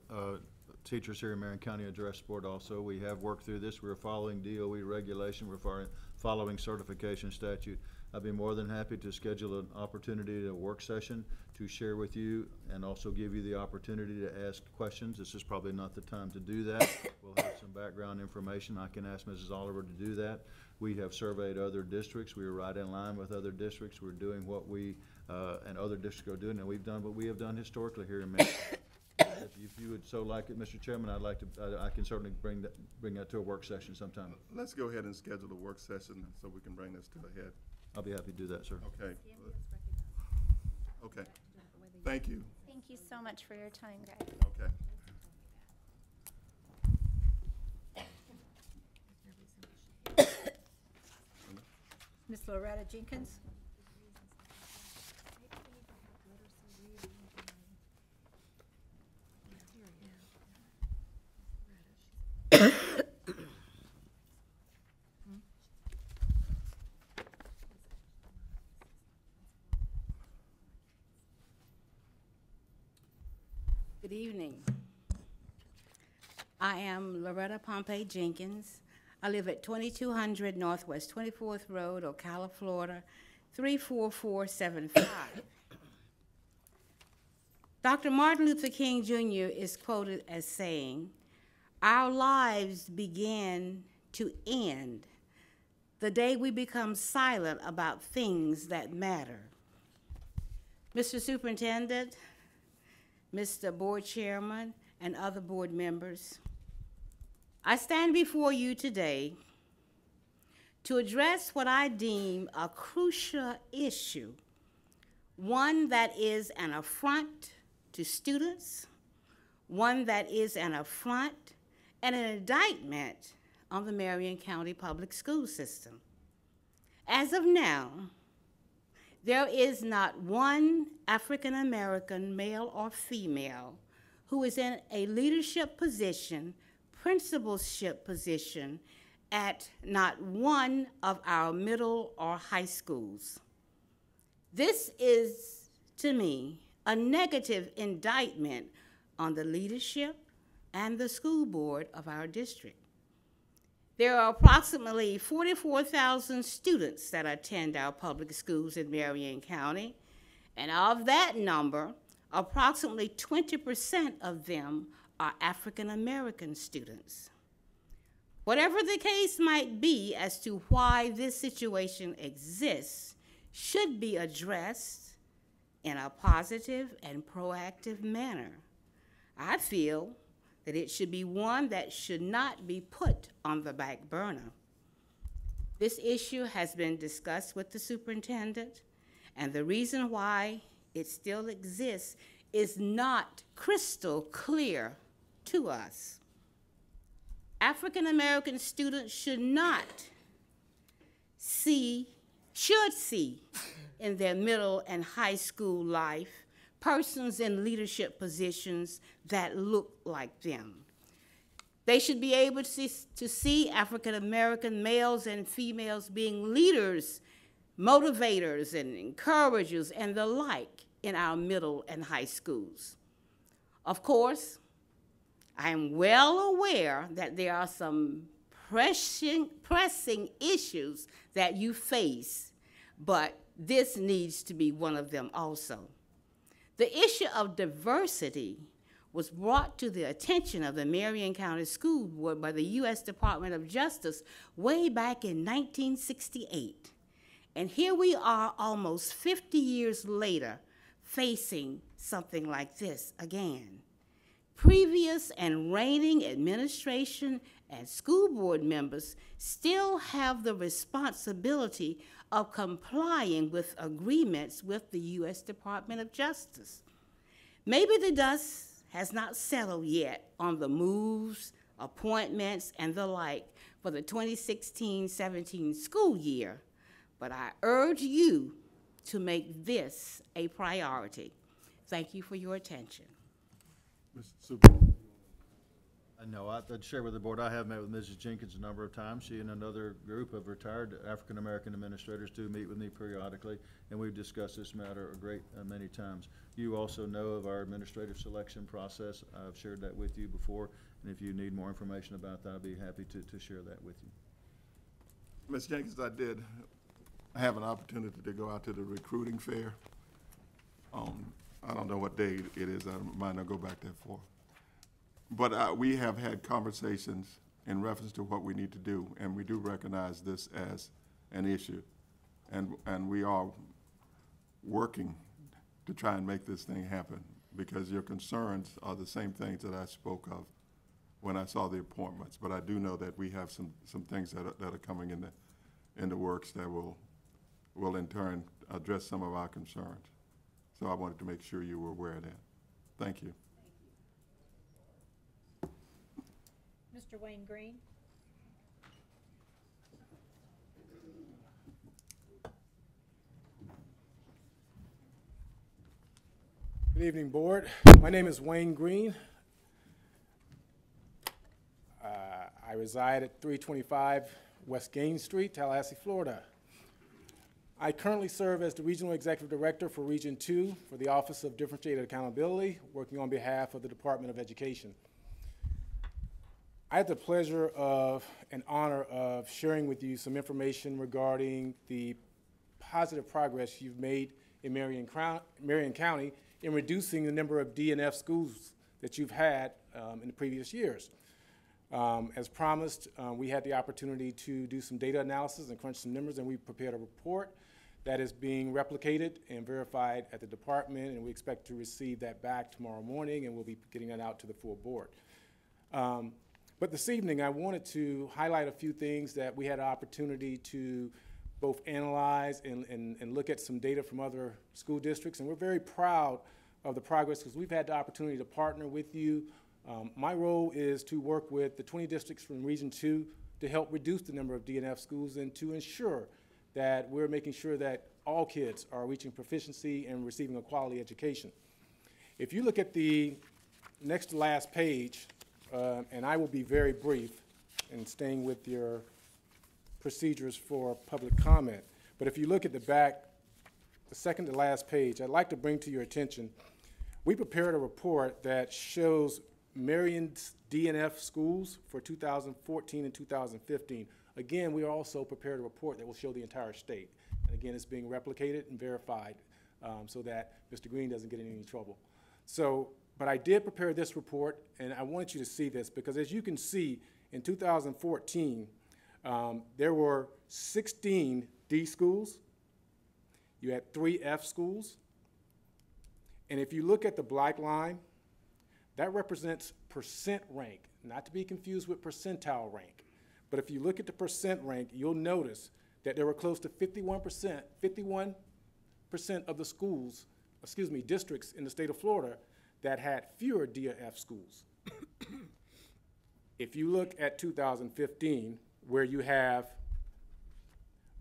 teachers here in Marion County address the board also. We have worked through this. We're following DOE regulation. We're following certification statute. I'd be more than happy to schedule an opportunity, a work session, to share with you and also give you the opportunity to ask questions. This is probably not the time to do that. We'll have some background information. I can ask Mrs. Oliver to do that. We have surveyed other districts. We are right in line with other districts. We're doing what we and other districts are doing, and we've done what we have done historically here in Marion. If you would so like it, Mr. Chairman, I can certainly bring that to a work session sometime.
Let's go ahead and schedule a work session so we can bring this to the head.
I'll be happy to do that, sir.
Okay. Okay. Thank you.
Thank you so much for your time, guys.
Okay.
Ms. Loretta Jenkins?
Good evening. I am Loretta Pompey Jenkins. I live at 2200 Northwest 24th Road, Ocala, Florida, 34475. Dr. Martin Luther King Jr. is quoted as saying, "Our lives begin to end the day we become silent about things that matter." Mr. Superintendent, Mr. Board Chairman, and other board members, I stand before you today to address what I deem a crucial issue, one that is an affront to students, one that is an affront and an indictment on the Marion County Public School System. As of now, there is not one African American, male or female, who is in a leadership position, principalship position, at not one of our middle or high schools. This is, to me, a negative indictment on the leadership and the school board of our district. There are approximately 44,000 students that attend our public schools in Marion County, and of that number, approximately 20% of them are African American students. Whatever the case might be as to why this situation exists should be addressed in a positive and proactive manner. I feel that it should be one that should not be put on the back burner. This issue has been discussed with the superintendent, and the reason why it still exists is not crystal clear to us. African American students should see in their middle and high school life persons in leadership positions that look like them. They should be able to see African American males and females being leaders, motivators, and encouragers, and the like in our middle and high schools. Of course, I am well aware that there are some pressing issues that you face, but this needs to be one of them also. The issue of diversity was brought to the attention of the Marion County School Board by the U.S. Department of Justice way back in 1968. And here we are almost 50 years later facing something like this again. Previous and reigning administration and school board members still have the responsibility of complying with agreements with the U.S. Department of Justice. Maybe the dust has not settled yet on the moves, appointments, and the like for the 2016-17 school year, but I urge you to make this a priority. Thank you for your attention.
Mr. Superintendent.
I know, I'd share with the board, I have met with Mrs. Jenkins a number of times. She and another group of retired African-American administrators do meet with me periodically, and we've discussed this matter many times. You also know of our administrative selection process. I've shared that with you before, and if you need more information about that, I'd be happy to share that with you.
Ms. Jenkins, I did have an opportunity to go out to the recruiting fair. I don't know what day it is. I might not go back that far. But we have had conversations in reference to what we need to do, and we do recognize this as an issue. And we are working to try and make this thing happen, because your concerns are the same things that I spoke of when I saw the appointments. But I do know that we have some things that are coming in the works that will in turn address some of our concerns. So I wanted to make sure you were aware of that. Thank you.
Mr. Wayne Green.
Good evening, board. My name is Wayne Green. I reside at 325 West Gaines Street, Tallahassee, Florida. I currently serve as the Regional Executive Director for Region 2 for the Office of Differentiated Accountability, working on behalf of the Department of Education. I had the pleasure of and honor of sharing with you some information regarding the positive progress you've made in Marion County in reducing the number of DNF schools that you've had in the previous years. As promised, we had the opportunity to do some data analysis and crunch some numbers, and we prepared a report that is being replicated and verified at the department, and we expect to receive that back tomorrow morning, and we'll be getting that out to the full board. But this evening, I wanted to highlight a few things that we had an opportunity to both analyze and look at some data from other school districts, and we're very proud of the progress because we've had the opportunity to partner with you. My role is to work with the 20 districts from Region 2 to help reduce the number of DNF schools and to ensure that we're making sure that all kids are reaching proficiency and receiving a quality education. If you look at the next to last page, and I will be very brief in staying with your procedures for public comment, but if you look at the back, the second to last page, I'd like to bring to your attention, we prepared a report that shows Marion's DNF schools for 2014 and 2015. Again, we also prepared a report that will show the entire state. And again, it's being replicated and verified so that Mr. Green doesn't get in any trouble. So, but I did prepare this report, and I want you to see this because as you can see, in 2014, there were 16 D schools. You had 3 F schools. And if you look at the black line, that represents percent rank, not to be confused with percentile rank. But if you look at the percent rank, you'll notice that there were close to 51% of the schools, districts in the state of Florida that had fewer DNF schools. If you look at 2015, where you have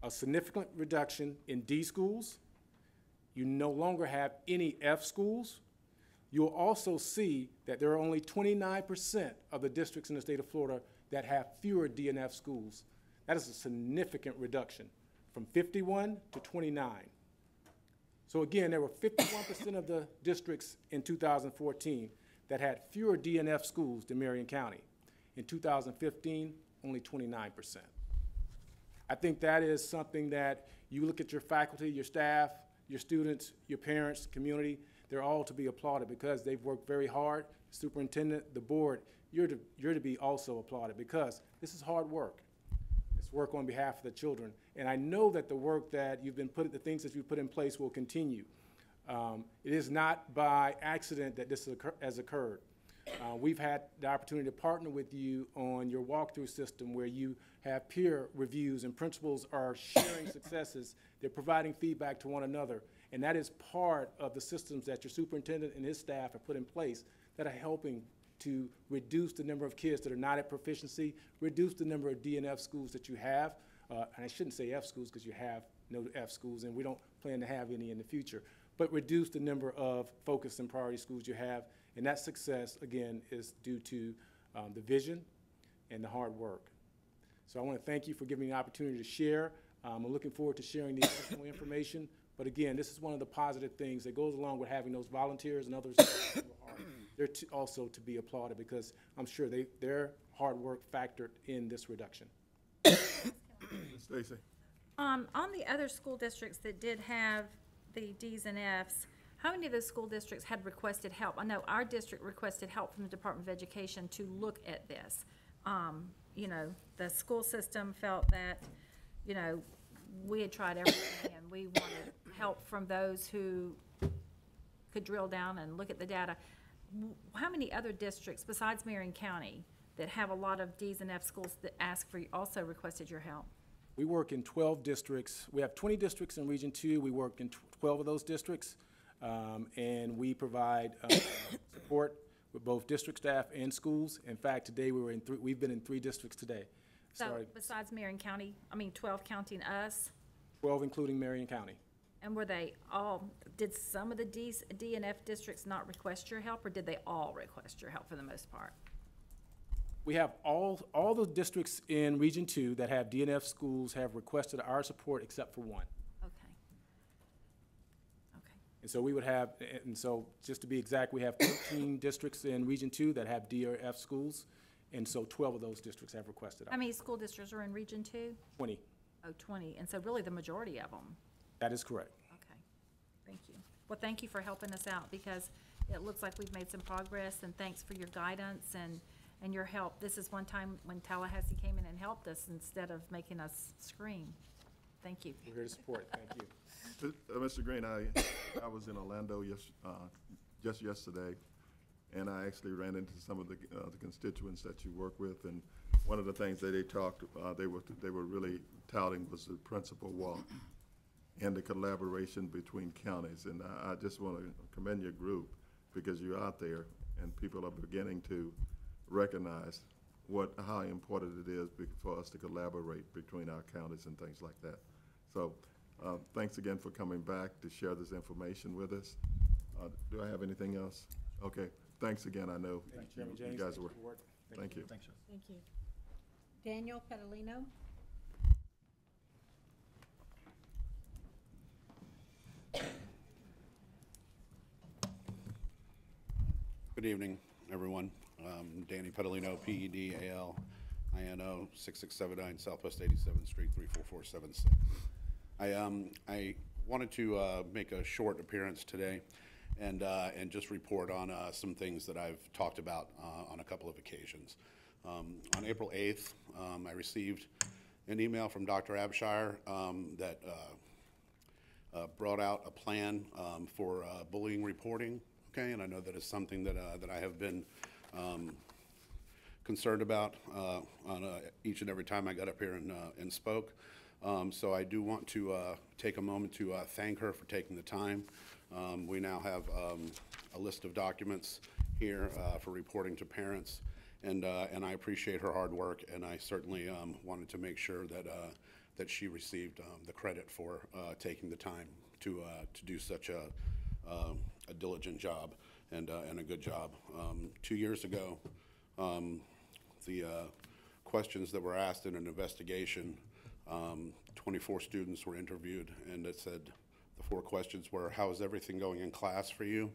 a significant reduction in D schools, you no longer have any F schools, you'll also see that there are only 29% of the districts in the state of Florida that have fewer DNF schools. That is a significant reduction from 51 to 29. So again, there were 51% of the districts in 2014 that had fewer DNF schools than Marion County. In 2015, only 29%. I think that is something that you look at your faculty, your staff, your students, your parents, community, they're all to be applauded because they've worked very hard. Superintendent, the board, you're to be also applauded because this is hard work. It's work on behalf of the children. And I know that the work that you've been the things that you've put in place will continue. It is not by accident that this has occurred. We've had the opportunity to partner with you on your walkthrough system where you have peer reviews and principals are sharing successes. They're providing feedback to one another. And that is part of the systems that your superintendent and his staff have put in place that are helping to reduce the number of kids that are not at proficiency, reduce the number of DNF schools that you have. And I shouldn't say F schools because you have no F schools and we don't plan to have any in the future, but reduce the number of focus and priority schools you have. And that success, again, is due to the vision and the hard work. So I want to thank you for giving me the opportunity to share. I'm looking forward to sharing the additional information. But again, this is one of the positive things that goes along with having those volunteers and others. They're also to be applauded because I'm sure their hard work factored in this reduction.
Stacy.
On the other school districts that did have the Ds and Fs, how many of those school districts had requested help? I know our district requested help from the Department of Education to look at this. You know, the school system felt that, you know, we had tried everything and we wanted help from those who could drill down and look at the data. How many other districts besides Marion County that have a lot of Ds and F schools that ask for, also requested your help?
We work in 12 districts. We have 20 districts in Region 2. We work in 12 of those districts. And we provide support with both district staff and schools. In fact, today we've been in 3 districts today.
So besides Marion County, 12 counting us?
12 including Marion County.
And were they all, did some of the D and F districts not request your help, or did they all request your help for the most part?
We have all the districts in Region 2 that have DNF schools have requested our support except for one.
Okay. Okay.
And so we would have, and so just to be exact, we have 13 districts in Region 2 that have D or F schools, and so 12 of those districts have requested our.
How many school districts are in Region 2?
20.
Oh, 20, and so really the majority of them.
That is correct.
Okay, thank you. Well, thank you for helping us out, because it looks like we've made some progress, and thanks for your guidance and your help. This is one time when Tallahassee came in and helped us instead of making us scream. Thank you.
We're here to support. Thank you.
Mr. Green, I was in Orlando just yesterday, and I actually ran into some of the constituents that you work with, and one of the things that they were really touting was the principal walk and the collaboration between counties. And I just want to commend your group, because you're out there and people are beginning to recognize how important it is for us to collaborate between our counties and things like that. So thanks again for coming back to share this information with us. Do I have anything else? Okay, thanks again. I know you guys were. Thank you.
Thank you. Daniel Petalino?
Good evening, everyone. Danny Petalino, PEDALINO, 6679 Southwest 87th Street, 34476. I wanted to make a short appearance today and just report on some things that I've talked about on a couple of occasions. On April 8th, I received an email from Dr. Abshire that brought out a plan for bullying reporting. Okay, and I know that it's something that I have been concerned about on each and every time I got up here and spoke. So I do want to take a moment to thank her for taking the time. We now have a list of documents here for reporting to parents, and I appreciate her hard work, and I certainly wanted to make sure that she received the credit for taking the time to do such a diligent job and a good job. 2 years ago, the questions that were asked in an investigation, 24 students were interviewed, and it said the 4 questions were: how is everything going in class for you?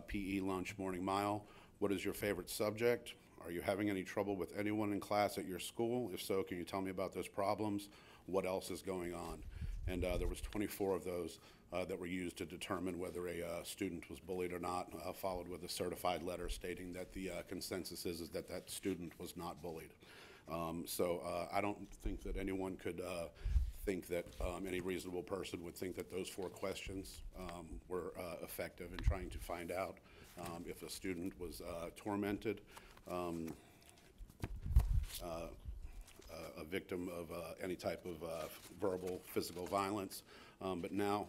PE, lunch, morning mile. What is your favorite subject? Are you having any trouble with anyone in class at your school? If so, can you tell me about those problems? What else is going on? And there was 24 of those that were used to determine whether a student was bullied or not, followed with a certified letter stating that the consensus is that that student was not bullied. So I don't think that anyone could think that any reasonable person would think that those 4 questions were effective in trying to find out if a student was tormented, a victim of any type of verbal, physical violence. But now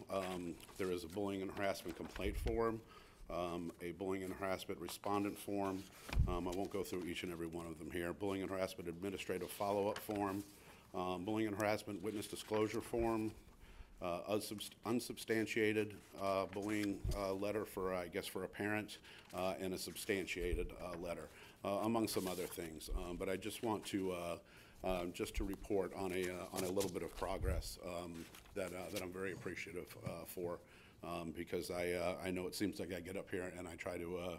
there is a bullying and harassment complaint form, a bullying and harassment respondent form. I won't go through each and every one of them here. Bullying and harassment administrative follow-up form, bullying and harassment witness disclosure form, unsubstantiated bullying letter for, I guess, for a parent, and a substantiated letter, among some other things. But I just want to just to report on a little bit of progress that I'm very appreciative for, because I know it seems like I get up here and I try to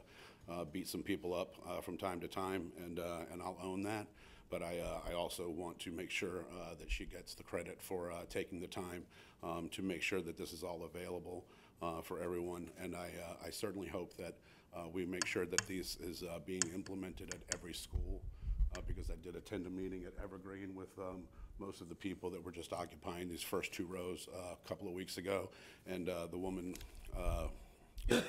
beat some people up from time to time, and I'll own that. But I also want to make sure that she gets the credit for taking the time to make sure that this is all available for everyone. And I certainly hope that we make sure that this is being implemented at every school, because I did attend a meeting at Evergreen with most of the people that were just occupying these first 2 rows a couple of weeks ago. And the woman, and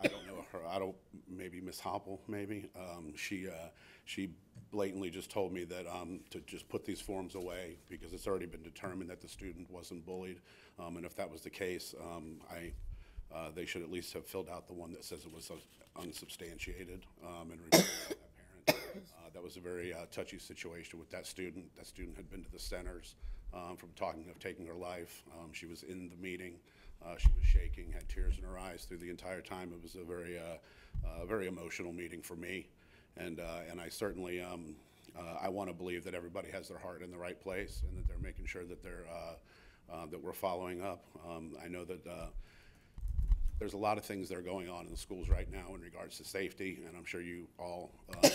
I don't know her, maybe Miss Hopple, maybe, she blatantly just told me that to just put these forms away because it's already been determined that the student wasn't bullied. And if that was the case, they should at least have filled out the one that says it was unsubstantiated and reported to that parent. That was a very touchy situation with that student. That student had been to the centers from talking of taking her life. She was in the meeting. She was shaking, had tears in her eyes through the entire time. It was a very emotional meeting for me. And I certainly, I want to believe that everybody has their heart in the right place and that they're making sure that that we're following up. I know that there's a lot of things that are going on in the schools right now in regards to safety, and I'm sure you all are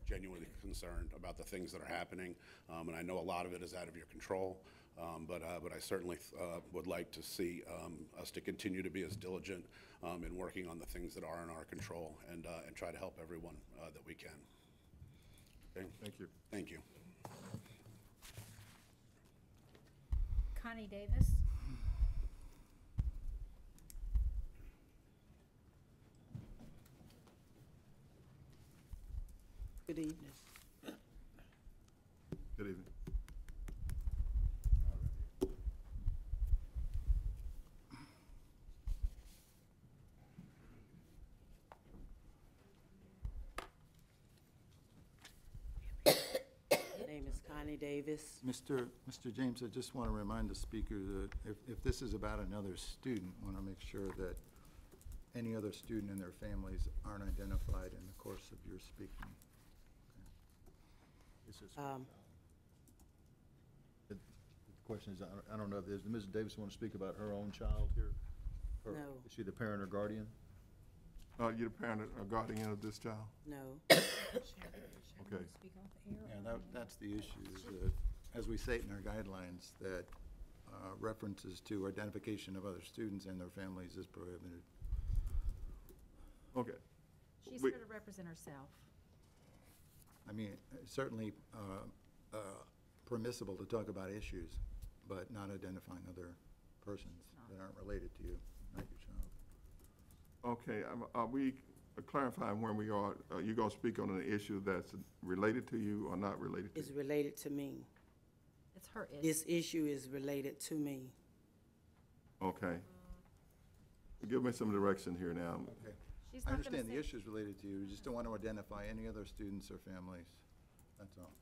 genuinely concerned about the things that are happening. And I know a lot of it is out of your control. But I certainly would like to see us to continue to be as diligent in working on the things that are in our control and try to help everyone that we can. Okay?
Thank you.
Thank you.
Connie Davis.
Good evening.
Good evening.
My name is Connie Davis.
Mr. James, I just want to remind the speaker that if this is about another student, I want to make sure that any other student and their families aren't identified in the course of your speaking. The question is, I don't know, does Ms. Davis want to speak about her own child here? Or
No.
is she the parent or guardian?
You're the parent or guardian of this child?
No.
Okay.
Yeah, that's the issue, is that, as we state in our guidelines, that references to identification of other students and their families is prohibited.
Okay.
She's
We-
here to represent herself.
I mean, it's certainly permissible to talk about issues, but not identifying other persons that aren't related to you, not your child.
Okay, are we clarifying where we are? Are you going to speak on an issue that's related to you or not related to
It's
you?
related to me.
It's her issue.
This issue is related to me.
Okay. Give me some direction here now.
Okay.
She's
I
not gonna
understand the
say-
issue is related to you, you just don't want to identify any other students or families, that's all.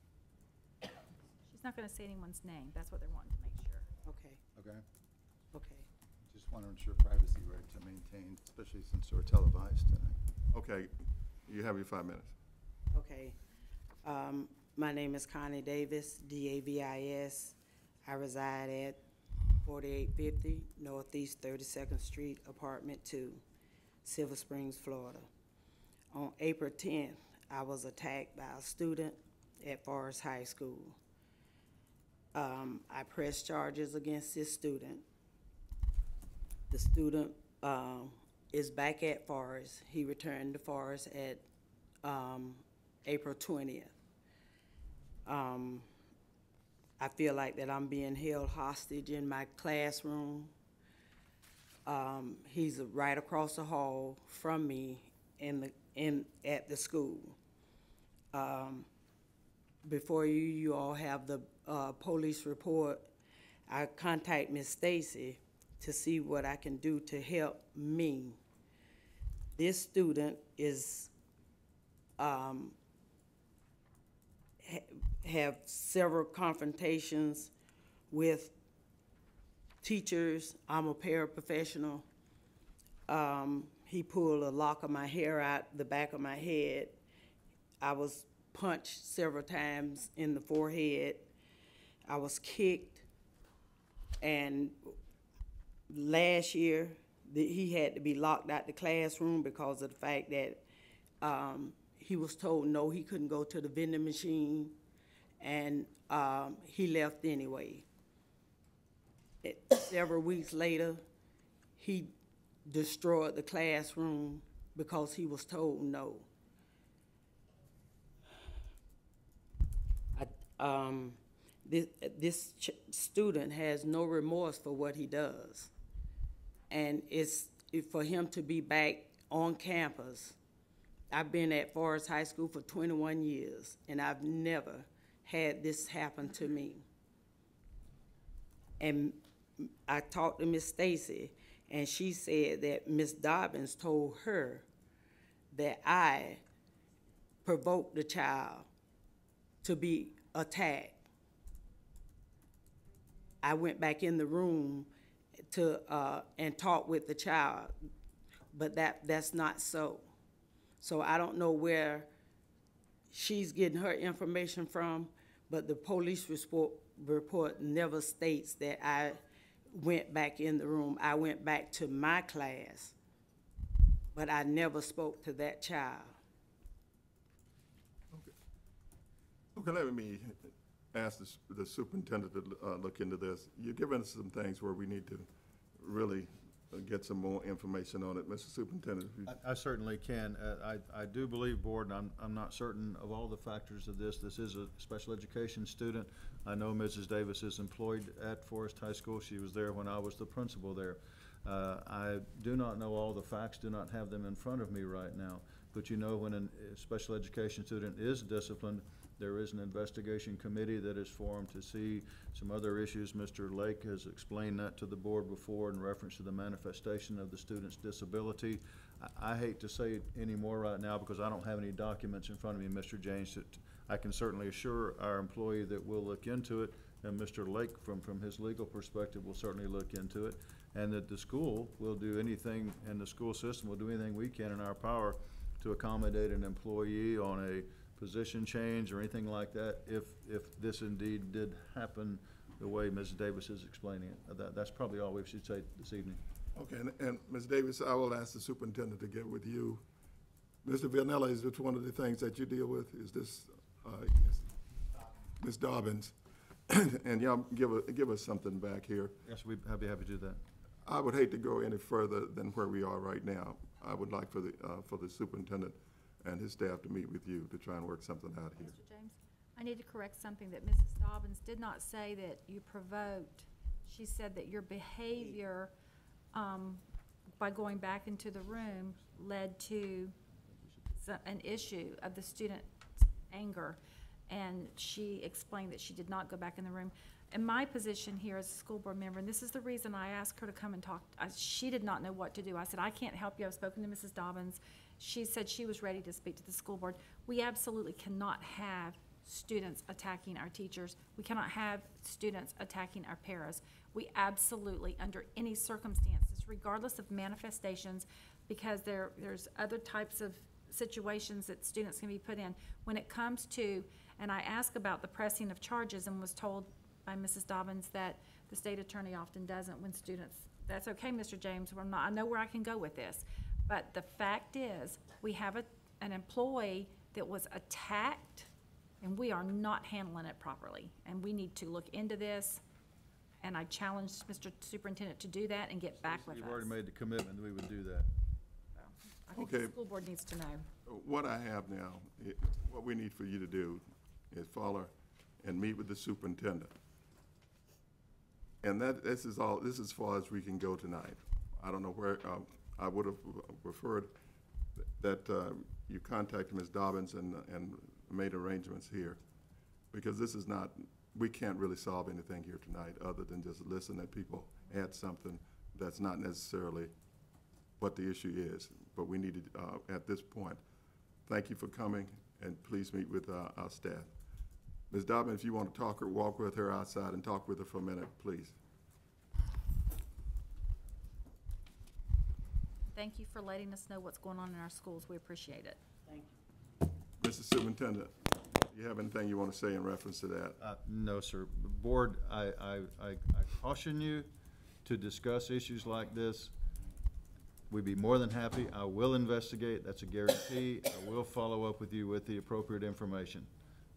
She's not gonna say anyone's name. That's what they're wanting to make sure.
Okay,
Okay?
okay.
Just want to ensure privacy rights are maintained, especially since we're televised tonight.
Okay, you have your 5 minutes.
Okay. My name is Connie Davis, D-A-V-I-S. I reside at 4850 Northeast 32nd Street, Apartment 2, Silver Springs, Florida. On April 10th, I was attacked by a student at Forest High School. I pressed charges against this student. The student is back at Forest. He returned to Forest at April 20th. I feel like that I'm being held hostage in my classroom. He's right across the hall from me at the school. Before you all have the police report, I contact Miss Stacy to see what I can do to help me. This student is have several confrontations with teachers. I'm a paraprofessional. He pulled a lock of my hair out the back of my head. I was punched several times in the forehead. I was kicked. And last year, he had to be locked out the classroom because of the fact that he was told no, he couldn't go to the vending machine, and he left anyway. Several weeks later, he destroyed the classroom because he was told no. This student has no remorse for what he does. And it's for him to be back on campus. I've been at Forest High School for 21 years, and I've never had this happen to me. And I talked to Miss Stacy, and she said that Miss Dobbins told her that I provoked the child to be attacked. I went back in the room to and talked with the child, but that's not so. So I don't know where she's getting her information from, but the police report never states that I went back in the room. I went back to my class, but I never spoke to that child.
Okay, let me ask the superintendent to look into this. You're giving us some things where we need to really get some more information on it. Mr. Superintendent, if you-
I certainly can. I do believe, Board, and I'm not certain of all the factors of this. This is a special education student. I know Mrs. Davis is employed at Forest High School. She was there when I was the principal there. I do not know all the facts, do not have them in front of me right now. But you know, when a special education student is disciplined, there is an investigation committee that is formed to see some other issues. Mr. Lake has explained that to the board before in reference to the manifestation of the student's disability. I hate to say any more right now because I don't have any documents in front of me, Mr. James. I can certainly assure our employee that we'll look into it, and Mr. Lake, from his legal perspective, will certainly look into it, and that the school will do anything, and the school system will do anything we can in our power to accommodate an employee on a position change or anything like that, if this indeed did happen the way Ms. Davis is explaining it. That's probably all we should say this evening.
Okay, and Ms. Davis, I will ask the superintendent to get with you. Mr. Villanella, is this one of the things that you deal with? Is this, Ms. Dobbins? And y'all give us something back here.
Yes, we'd be happy to do that.
I would hate to go any further than where we are right now. I would like for the superintendent and his staff to meet with you to try and work something out here.
Mr. James, I need to correct something that Mrs. Dobbins did not say that you provoked. She said that your behavior, by going back into the room, led to an issue of the student's anger. And she explained that she did not go back in the room. In my position here as a school board member, and this is the reason I asked her to come and talk, she did not know what to do. I said, I can't help you. I've spoken to Mrs. Dobbins. She said she was ready to speak to the school board. We absolutely cannot have students attacking our teachers. We cannot have students attacking our paras. We absolutely, under any circumstances, regardless of manifestations, because there's other types of situations that students can be put in. When it comes to, and I asked about the pressing of charges and was told by Mrs. Dobbins that the state attorney often doesn't when students, that's okay, Mr. James, I know where I can go with this. But the fact is, we have an employee that was attacked, and we are not handling it properly. And we need to look into this, and I challenged Mr. Superintendent to do that and get back with us.
You've already made the commitment that we would do that.
I think the school board needs to know.
What I have now, what we need for you to do is follow and meet with the superintendent. And this is as far as we can go tonight. I don't know where, I would have preferred that you contact Ms. Dobbins and made arrangements here. Because this is not, we can't really solve anything here tonight other than just listen at people add something that's not necessarily what the issue is. But we need to, at this point, thank you for coming, and please meet with our staff. Ms. Dobbins, if you want to talk or walk with her outside and talk with her for a minute, please.
Thank you for letting us know what's going on in our schools. We appreciate it.
Thank you.
Mr. Superintendent, do you have anything you want to say in reference to that?
No, sir. Board, I caution you to discuss issues like this. We'd be more than happy. I will investigate. That's a guarantee. I will follow up with you with the appropriate information.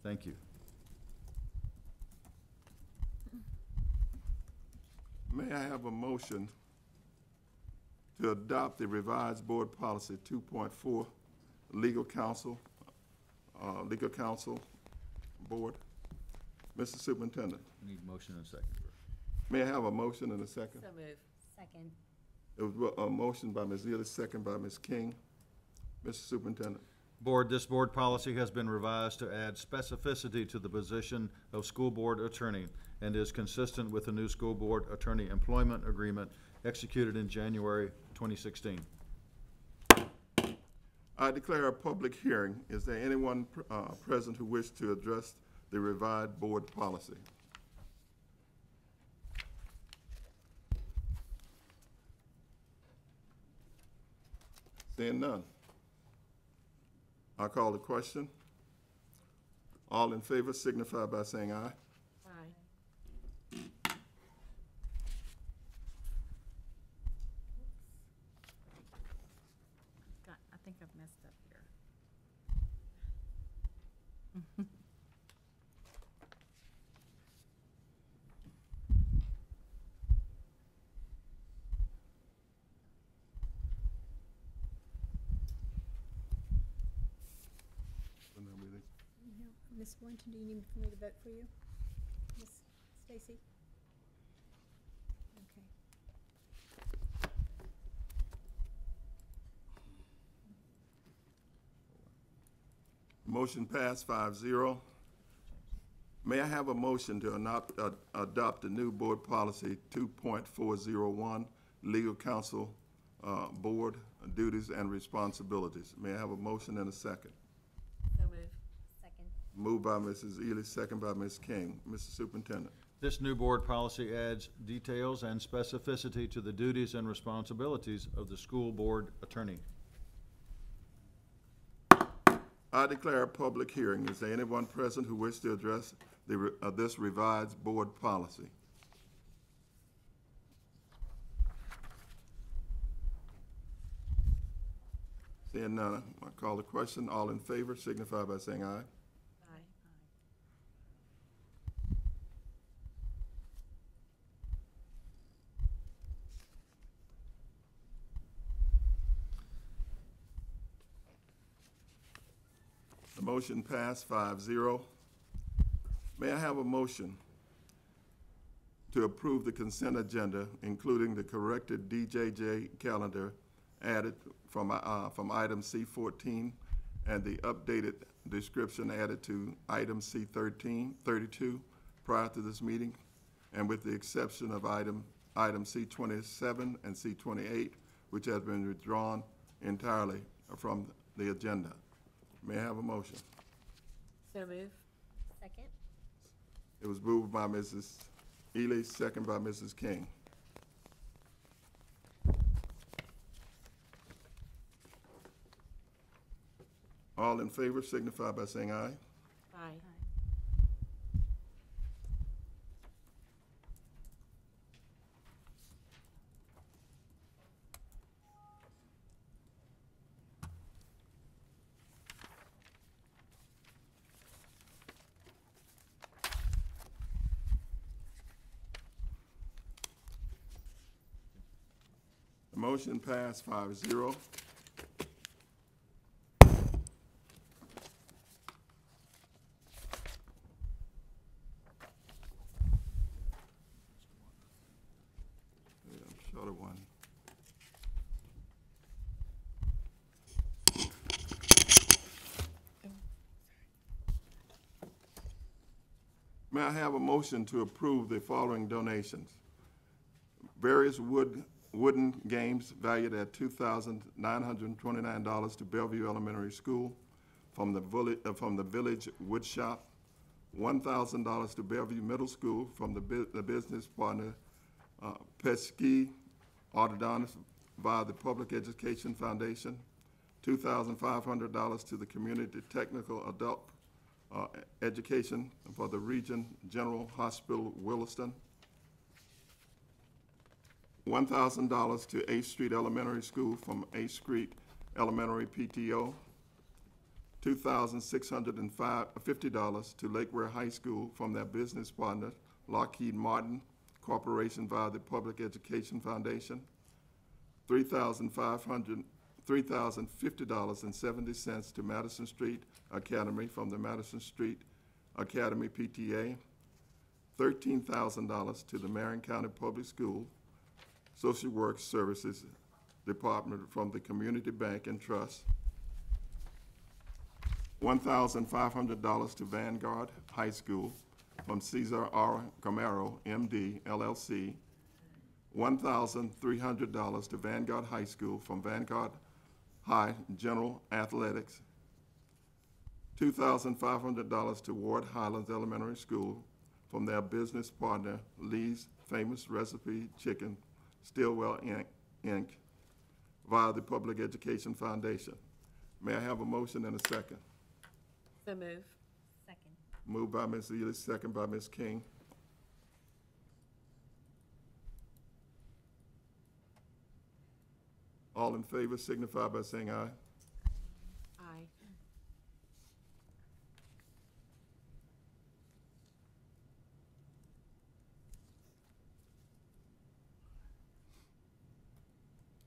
Thank you.
May I have a motion to adopt the revised board policy 2.4, legal counsel board? Mr. Superintendent,
Need motion and second.
may I have a motion and a second?
So move.
Second.
It was a motion by Ms. Ely, second by Ms. King. Mr. Superintendent.
Board, this board policy has been revised to add specificity to the position of school board attorney and is consistent with the new school board attorney employment agreement executed in January 2016.
I declare a public hearing. Is there anyone present who wishes to address the revised board policy? Seeing none. I'll call the question. All in favor signify by saying aye.
Aye.
I think I've messed up here.
Ms. Boynton, do you need for me to vote for you? Ms. Stacy? Okay.
Motion passed 5-0. May I have a motion to adopt the new board policy 2.401, legal counsel board duties and responsibilities? May I have a motion and a second?
So moved.
Second.
Moved by Mrs. Ely, second by Ms. King. Mr. Superintendent.
This new board policy adds details and specificity to the duties and responsibilities of the school board attorney.
I declare a public hearing. Is there anyone present who wishes to address this revised board policy? Seeing none, I call the question. All in favor signify by saying aye.
Aye.
The motion passed 5-0. May I have a motion to approve the consent agenda, including the corrected DJJ calendar added from item C14 and the updated description added to item C32 prior to this meeting, and with the exception of item C27 and C28, which has been withdrawn entirely from the agenda? May I have a motion?
So moved.
Second.
It was moved by Mrs. Ely, second by Mrs. King. All in favor signify by saying aye.
Aye.
The motion passed 5-0. I'm short of one. May I have a motion to approve the following donations? Various wooden games valued at $2,929 to Bellevue Elementary School from the Village Wood Shop, $1,000 to Bellevue Middle School from the business partner Pesky Orthodontist via the Public Education Foundation, $2,500 to the Community Technical Adult Education for the Region General Hospital Williston, $1,000 to 8th Street Elementary School from 8th Street Elementary PTO, $2,650 to Lakeware High School from their business partner, Lockheed Martin Corporation via the Public Education Foundation, $3,050.70 to Madison Street Academy from the Madison Street Academy PTA, $13,000 to the Marion County Public School Social Work Services Department from the Community Bank and Trust, $1,500 to Vanguard High School from Cesar R. Camaro, MD, LLC, $1,300 to Vanguard High School from Vanguard High General Athletics, $2,500 to Ward Highlands Elementary School from their business partner, Lee's Famous Recipe Chicken, Stillwell Inc., via the Public Education Foundation. May I have a motion and a second?
So moved.
Second.
Moved by Ms. Ely, second by Ms. King. All in favor signify by saying aye.
Aye.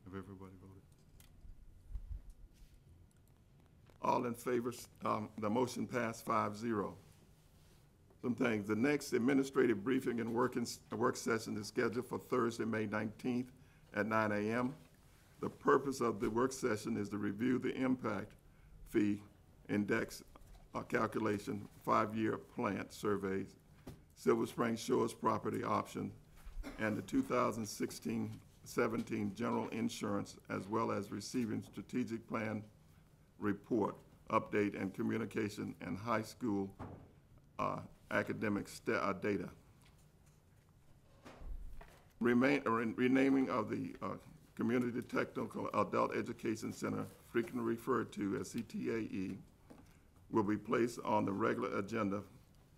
Have everybody voted? All in favor, the motion passed 5-0. some things. The next administrative briefing and work session is scheduled for Thursday, May 19th at 9 a.m. The purpose of the work session is to review the impact fee index calculation, 5-year plant surveys, Silver Spring Shores property option, and the 2016-17 general insurance, as well as receiving strategic plan report, update, and communication and high school academic data. Renaming of the Community Technical Adult Education Center, frequently referred to as CTAE, will be placed on the regular agenda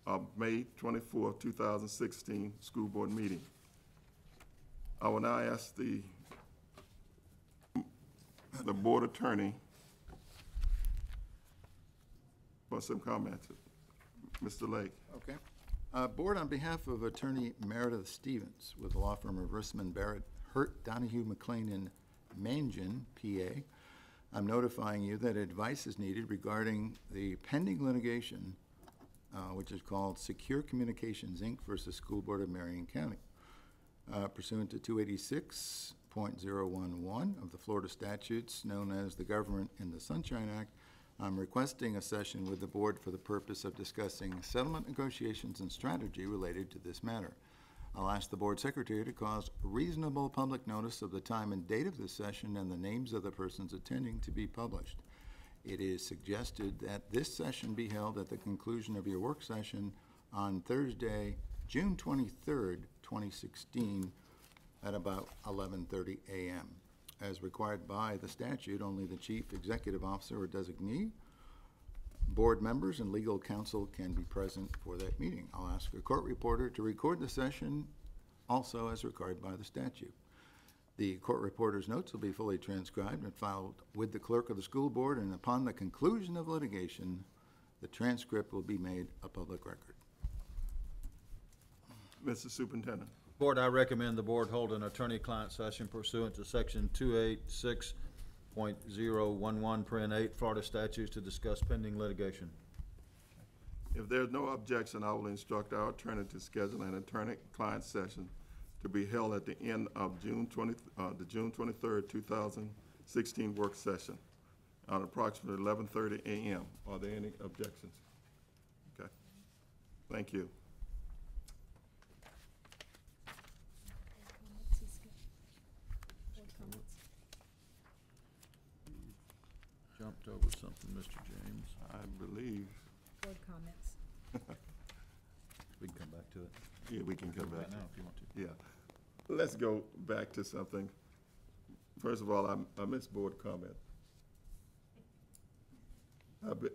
of May 24, 2016 school board meeting. I will now ask the board attorney for some comments. Mr. Lake.
Okay. Board, on behalf of Attorney Meredith Stevens with the law firm of Rissman, Barrett, Hurt, Donahue, McLean, and Mangin, PA, I'm notifying you that advice is needed regarding the pending litigation, which is called Secure Communications, Inc. versus School Board of Marion County. Pursuant to 286.011 of the Florida statutes known as the Government in the Sunshine Act, I'm requesting a session with the board for the purpose of discussing settlement negotiations and strategy related to this matter. I'll ask the board secretary to cause reasonable public notice of the time and date of this session and the names of the persons attending to be published. It is suggested that this session be held at the conclusion of your work session on Thursday, June 23rd, 2016, at about 11:30 a.m. As required by the statute, only the chief executive officer or designee, board members, and legal counsel can be present for that meeting. I'll ask a court reporter to record the session, also as required by the statute. The court reporter's notes will be fully transcribed and filed with the clerk of the school board, and upon the conclusion of litigation, the transcript will be made a public record.
Mr. Superintendent.
Board, I recommend the board hold an attorney-client session pursuant to section 286.011, Florida statutes to discuss pending litigation.
If there's no objection, I will instruct our attorney to schedule an attorney-client session to be held at the end of June 23rd, 2016 work session on approximately 11:30 a.m. Are there any objections? Okay. Thank you.
Jumped over something, Mr. James.
I believe.
Board comments.
We can come back to it.
Yeah, we can come back.
Right now, if you want to.
Yeah. Let's go back to something. First of all, I missed board comment.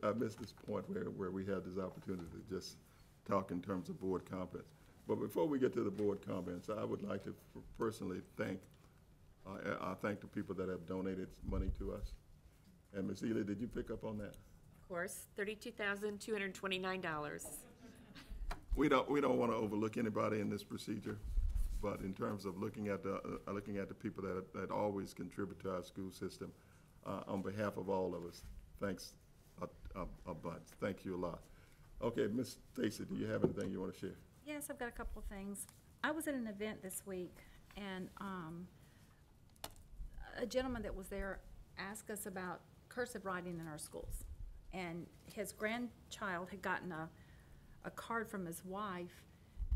I missed this point where we had this opportunity to just talk in terms of board comments. But before we get to the board comments, I would like to personally thank the people that have donated money to us. And Ms. Ely, did you pick up on that?
Of course, $32,229.
We don't want to overlook anybody in this procedure, but in terms of looking at the people that always contribute to our school system, on behalf of all of us, thanks a bunch. Thank you a lot. Okay, Ms. Stacy, do you have anything you want to share?
Yes, I've got a couple of things. I was at an event this week, and a gentleman that was there asked us about cursive writing in our schools. And his grandchild had gotten a card from his wife,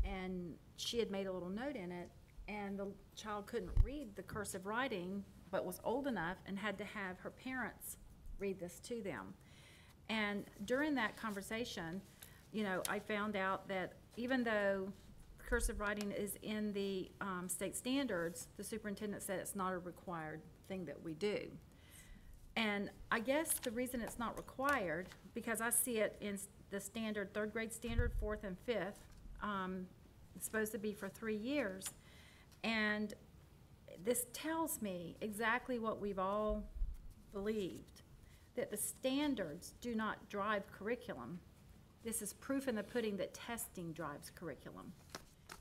and she had made a little note in it, and the child couldn't read the cursive writing, but was old enough and had to have her parents read this to them. And during that conversation, you know, I found out that even though cursive writing is in the state standards, the superintendent said it's not a required thing that we do. And I guess the reason it's not required, because I see it in the standard, third grade standard, fourth and fifth, it's supposed to be for 3 years. And this tells me exactly what we've all believed, that the standards do not drive curriculum. This is proof in the pudding that testing drives curriculum.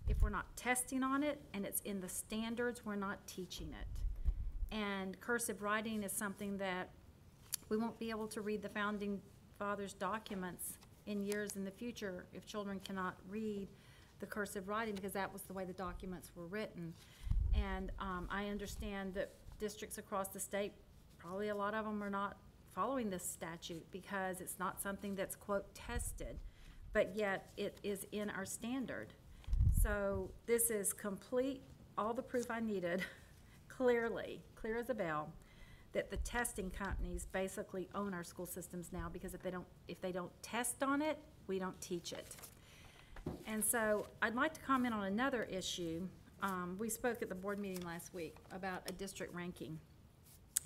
If we're not testing on it and it's in the standards, we're not teaching it. And cursive writing is something that we won't be able to read the founding fathers' documents in years in the future if children cannot read the cursive writing, because that was the way the documents were written. And I understand that districts across the state, probably a lot of them are not following this statute because it's not something that's, quote, tested, but yet it is in our standard. So this is complete, all the proof I needed, clearly, clear as a bell, that the testing companies basically own our school systems now, because if they don't test on it, we don't teach it. And so I'd like to comment on another issue. We spoke at the board meeting last week about a district ranking.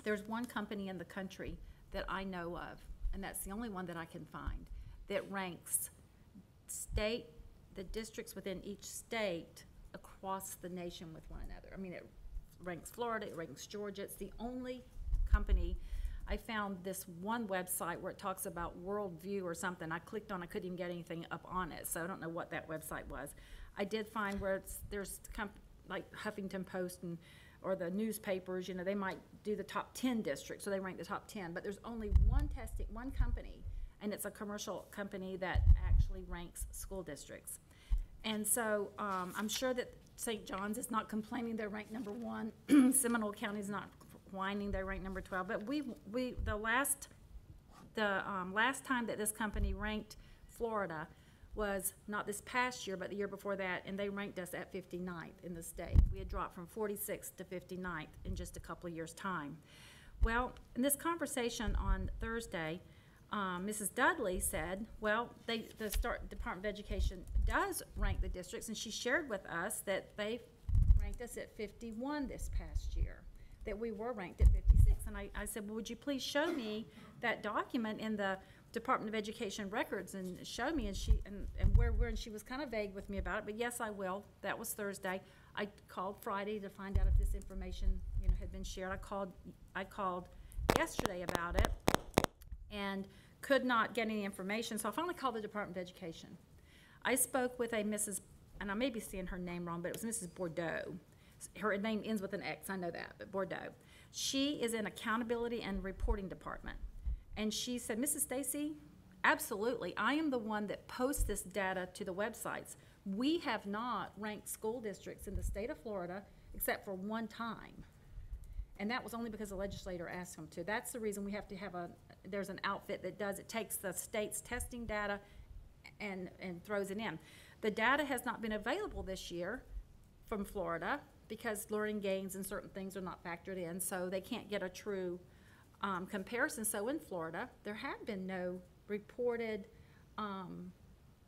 There's one company in the country that I know of, and that's the only one that I can find, that ranks the districts within each state across the nation with one another. I mean, it ranks Florida, it ranks Georgia. It's the only company. I found this one website where it talks about worldview or something. I clicked on it, I couldn't even get anything up on it, so I don't know what that website was. I did find where there's like Huffington Post or the newspapers, you know, they might do the top 10 districts, so they rank the top 10, but there's only one company, and it's a commercial company that actually ranks school districts. And so I'm sure that St. John's is not complaining they're ranked number 1. Seminole County is not whining they're ranked number 12. But the last time that this company ranked Florida was not this past year, but the year before that, and they ranked us at 59th in the state. We had dropped from 46th to 59th in just a couple of years' time. Well, in this conversation on Thursday, Mrs. Dudley said, well, the Department of Education does rank the districts, and she shared with us that they ranked us at 51 this past year, that we were ranked at 56. And I said, well, would you please show me that document in the Department of Education records and show me, and she was kind of vague with me about it, but yes, I will. That was Thursday. I called Friday to find out if this information, you know, had been shared. I called yesterday about it and could not get any information, so I finally called the Department of Education. I spoke with a Mrs., and I may be saying her name wrong, but it was Mrs. Bordeaux. Her name ends with an X, I know that, but Bordeaux. She is in Accountability and Reporting Department. And she said, Mrs. Stacy, absolutely, I am the one that posts this data to the websites. We have not ranked school districts in the state of Florida except for one time. And that was only because the legislator asked them to. That's the reason we have to have there's an outfit that does, it takes the state's testing data and throws it in. The data has not been available this year from Florida because learning gains and certain things are not factored in, so they can't get a true comparison. So in Florida, there have been no reported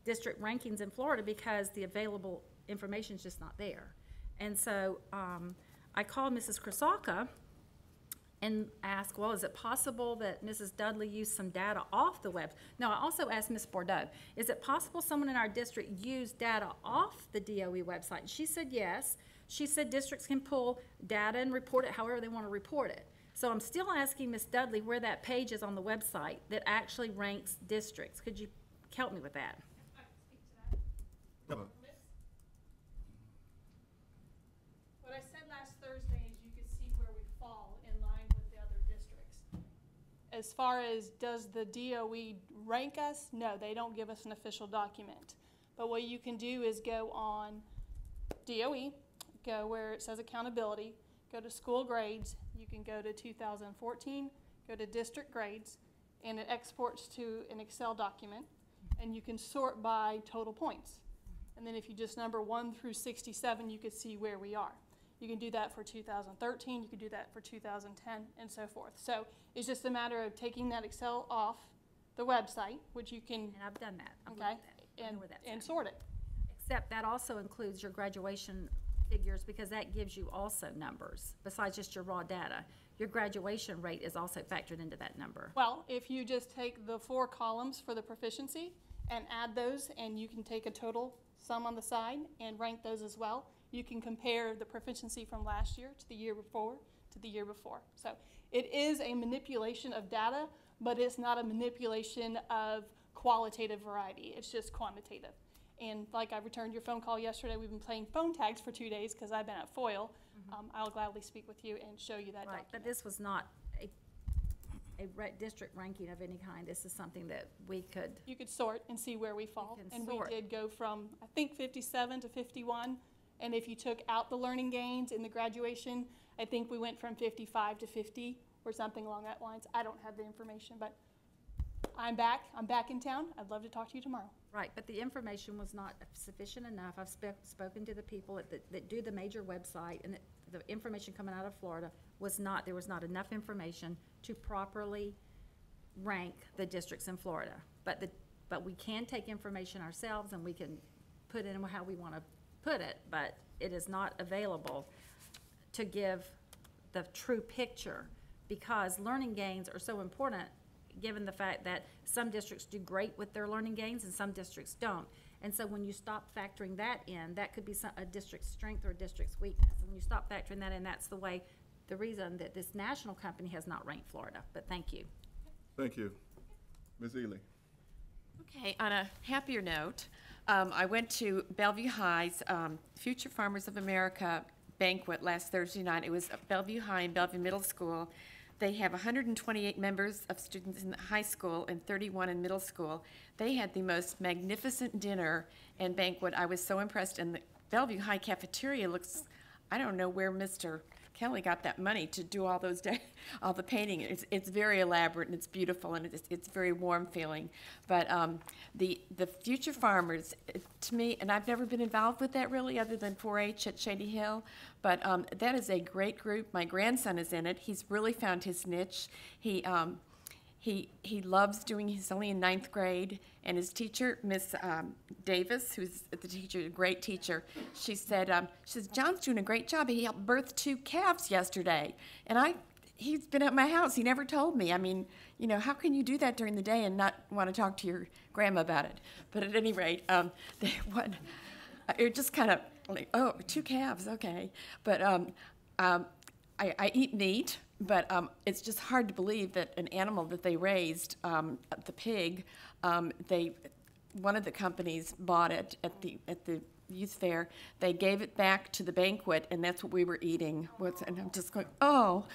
district rankings in Florida because the available information is just not there. And so I called Mrs. Krasaka and asked, well, is it possible that Mrs. Dudley used some data off the web? No, I also asked Ms. Bordeaux, is it possible someone in our district used data off the DOE website? And she said yes. She said districts can pull data and report it however they want to report it. So I'm still asking Ms. Dudley where that page is on the website that actually ranks districts. Could you help me with that?
What I said last Thursday is you could see where we fall in line with the other districts. As far as does the DOE rank us, no, they don't give us an official document. But what you can do is go on DOE, go where it says accountability, go to school grades, you can go to 2014, go to district grades, and it exports to an Excel document, and you can sort by total points. And then if you just number 1 through 67, you can see where we are. You can do that for 2013, you can do that for 2010, and so forth. So it's just a matter of taking that Excel off the website, which you can.
And I've done that.
And sort it.
Except that also includes your graduation figures, because that gives you also numbers besides just your raw data. Your graduation rate is also factored into that number.
Well, if you just take the 4 columns for the proficiency and add those, and you can take a total sum on the side and rank those as well, you can compare the proficiency from last year to the year before to the year before. So it is a manipulation of data, but it's not a manipulation of qualitative variety. It's just quantitative. And like I returned your phone call yesterday, we've been playing phone tags for 2 days because I've been at FOIL. I'll gladly speak with you and show you that document.
But this was not a district ranking of any kind, this is something that we could.
You could sort and see where we fall.
can
And
sort.
we did go from, I think, 57 to 51. And if you took out the learning gains in the graduation, I think we went from 55 to 50 or something along that lines. I don't have the information, but I'm back in town. I'd love to talk to you tomorrow.
Right, but the information was not sufficient enough. I've spoken to the people that do the major website, and the information coming out of Florida there was not enough information to properly rank the districts in Florida. But we can take information ourselves and we can put in how we want to put it, but it is not available to give the true picture, because learning gains are so important, given the fact that some districts do great with their learning gains and some districts don't. And so when you stop factoring that in, that could be a district's strength or a district's weakness. And when you stop factoring that in, that's the reason that this national company has not ranked Florida. But thank you.
Thank you. Ms. Ely.
Okay, on a happier note, I went to Bellevue High's Future Farmers of America banquet last Thursday night. It was at Bellevue High and Bellevue Middle School. They have 128 members of students in the high school and 31 in middle school. They had the most magnificent dinner and banquet. I was so impressed. And the Bellevue High cafeteria looks, I don't know where Mr. Kelly got that money to do all all the painting. It's very elaborate and it's beautiful and it's very warm feeling. But the Future Farmers, to me, and I've never been involved with that really, other than 4-H at Shady Hill, but that is a great group. My grandson is in it. He's really found his niche. He loves doing. He's only in 9th grade, and his teacher, Miss Davis, who's the teacher, a great teacher, she says, John's doing a great job. He helped birth 2 calves yesterday, and he's been at my house. He never told me. I mean, you know, how can you do that during the day and not want to talk to your grandma about it? But at any rate, it just kind of like, oh, 2 calves, okay. But I eat meat. But it's just hard to believe that an animal that they raised, the pig, one of the companies bought it at the youth fair. They gave it back to the banquet, and that's what we were eating. And I'm just going, oh.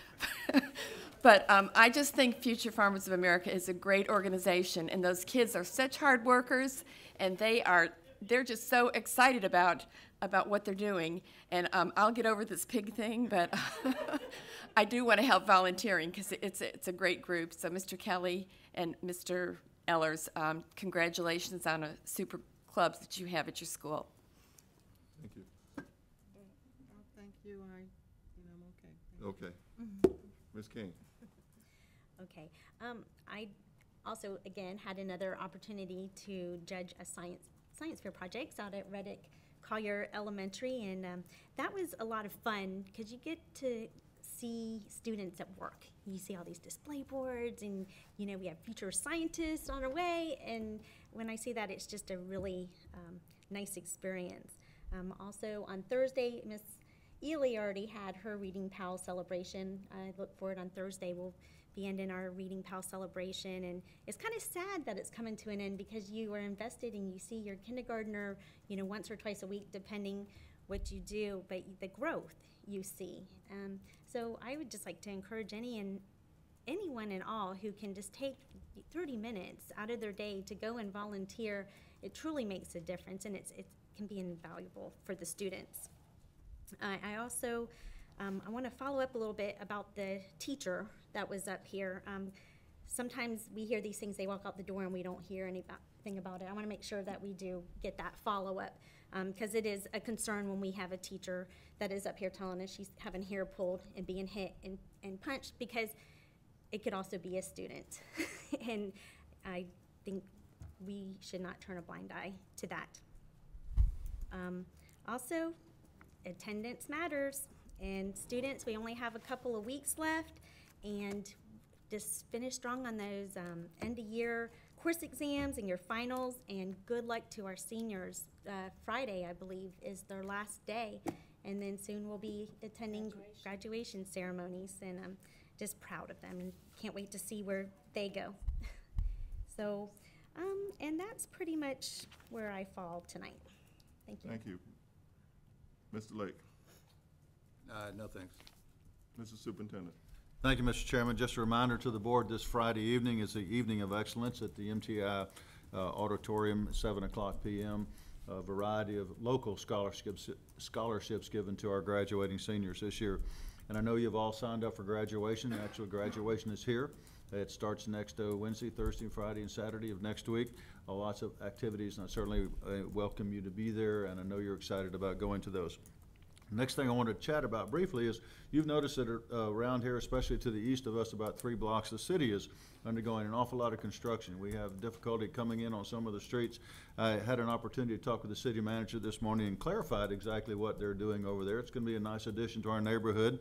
But I just think Future Farmers of America is a great organization, and those kids are such hard workers, and they're just so excited about what they're doing. And I'll get over this pig thing, but I do want to help volunteering because it's a great group. So Mr. Kelly and Mr. Ellers, congratulations on a super clubs that you have at your school.
Thank you.
Thank you. I'm okay.
Okay. Ms. King.
Okay. I also, again, had another opportunity to judge a science fair projects out at Reddick Collier Elementary, and that was a lot of fun because you get to see students at work. You see all these display boards, and we have future scientists on our way, and when I see that, it's just a really nice experience. Also on Thursday, Miss Ely already had her Reading PAL celebration. I look forward on Thursday. We'll be ending our Reading PAL celebration, and it's kind of sad that it's coming to an end because you are invested and you see your kindergartner, once or twice a week, depending what you do, but the growth you see. So I would just like to encourage anyone and all who can just take 30 minutes out of their day to go and volunteer. It truly makes a difference, and it can be invaluable for the students. I also I want to follow up a little bit about the teacher that was up here. Sometimes we hear these things, they walk out the door and we don't hear anything about it. I want to make sure that we do get that follow-up because it is a concern when we have a teacher that is up here telling us she's having hair pulled and being hit and punched, because it could also be a student. And I think we should not turn a blind eye to that. Also, attendance matters. And students, we only have a couple of weeks left, and just finish strong on those end-of-year course exams and your finals, and good luck to our seniors. Friday, I believe, is their last day, and then soon we'll be attending graduation ceremonies, and I'm just proud of them and can't wait to see where they go. So, and that's pretty much where I fall tonight. Thank you.
Thank you. Mr. Lake.
No, thanks.
Mr. Superintendent.
Thank you, Mr. Chairman. Just a reminder to the board, this Friday evening is the Evening of Excellence at the MTI Auditorium, 7 o'clock p.m. A variety of local scholarships given to our graduating seniors this year. And I know you've all signed up for graduation. Actually, graduation is here. It starts next Wednesday, Thursday, Friday, and Saturday of next week. Lots of activities, and I certainly welcome you to be there, and I know you're excited about going to those. Next thing I want to chat about briefly is you've noticed that around here, especially to the east of us, about 3 blocks, the city is undergoing an awful lot of construction. We have difficulty coming in on some of the streets. I had an opportunity to talk with the city manager this morning and clarified exactly what they're doing over there. It's going to be a nice addition to our neighborhood.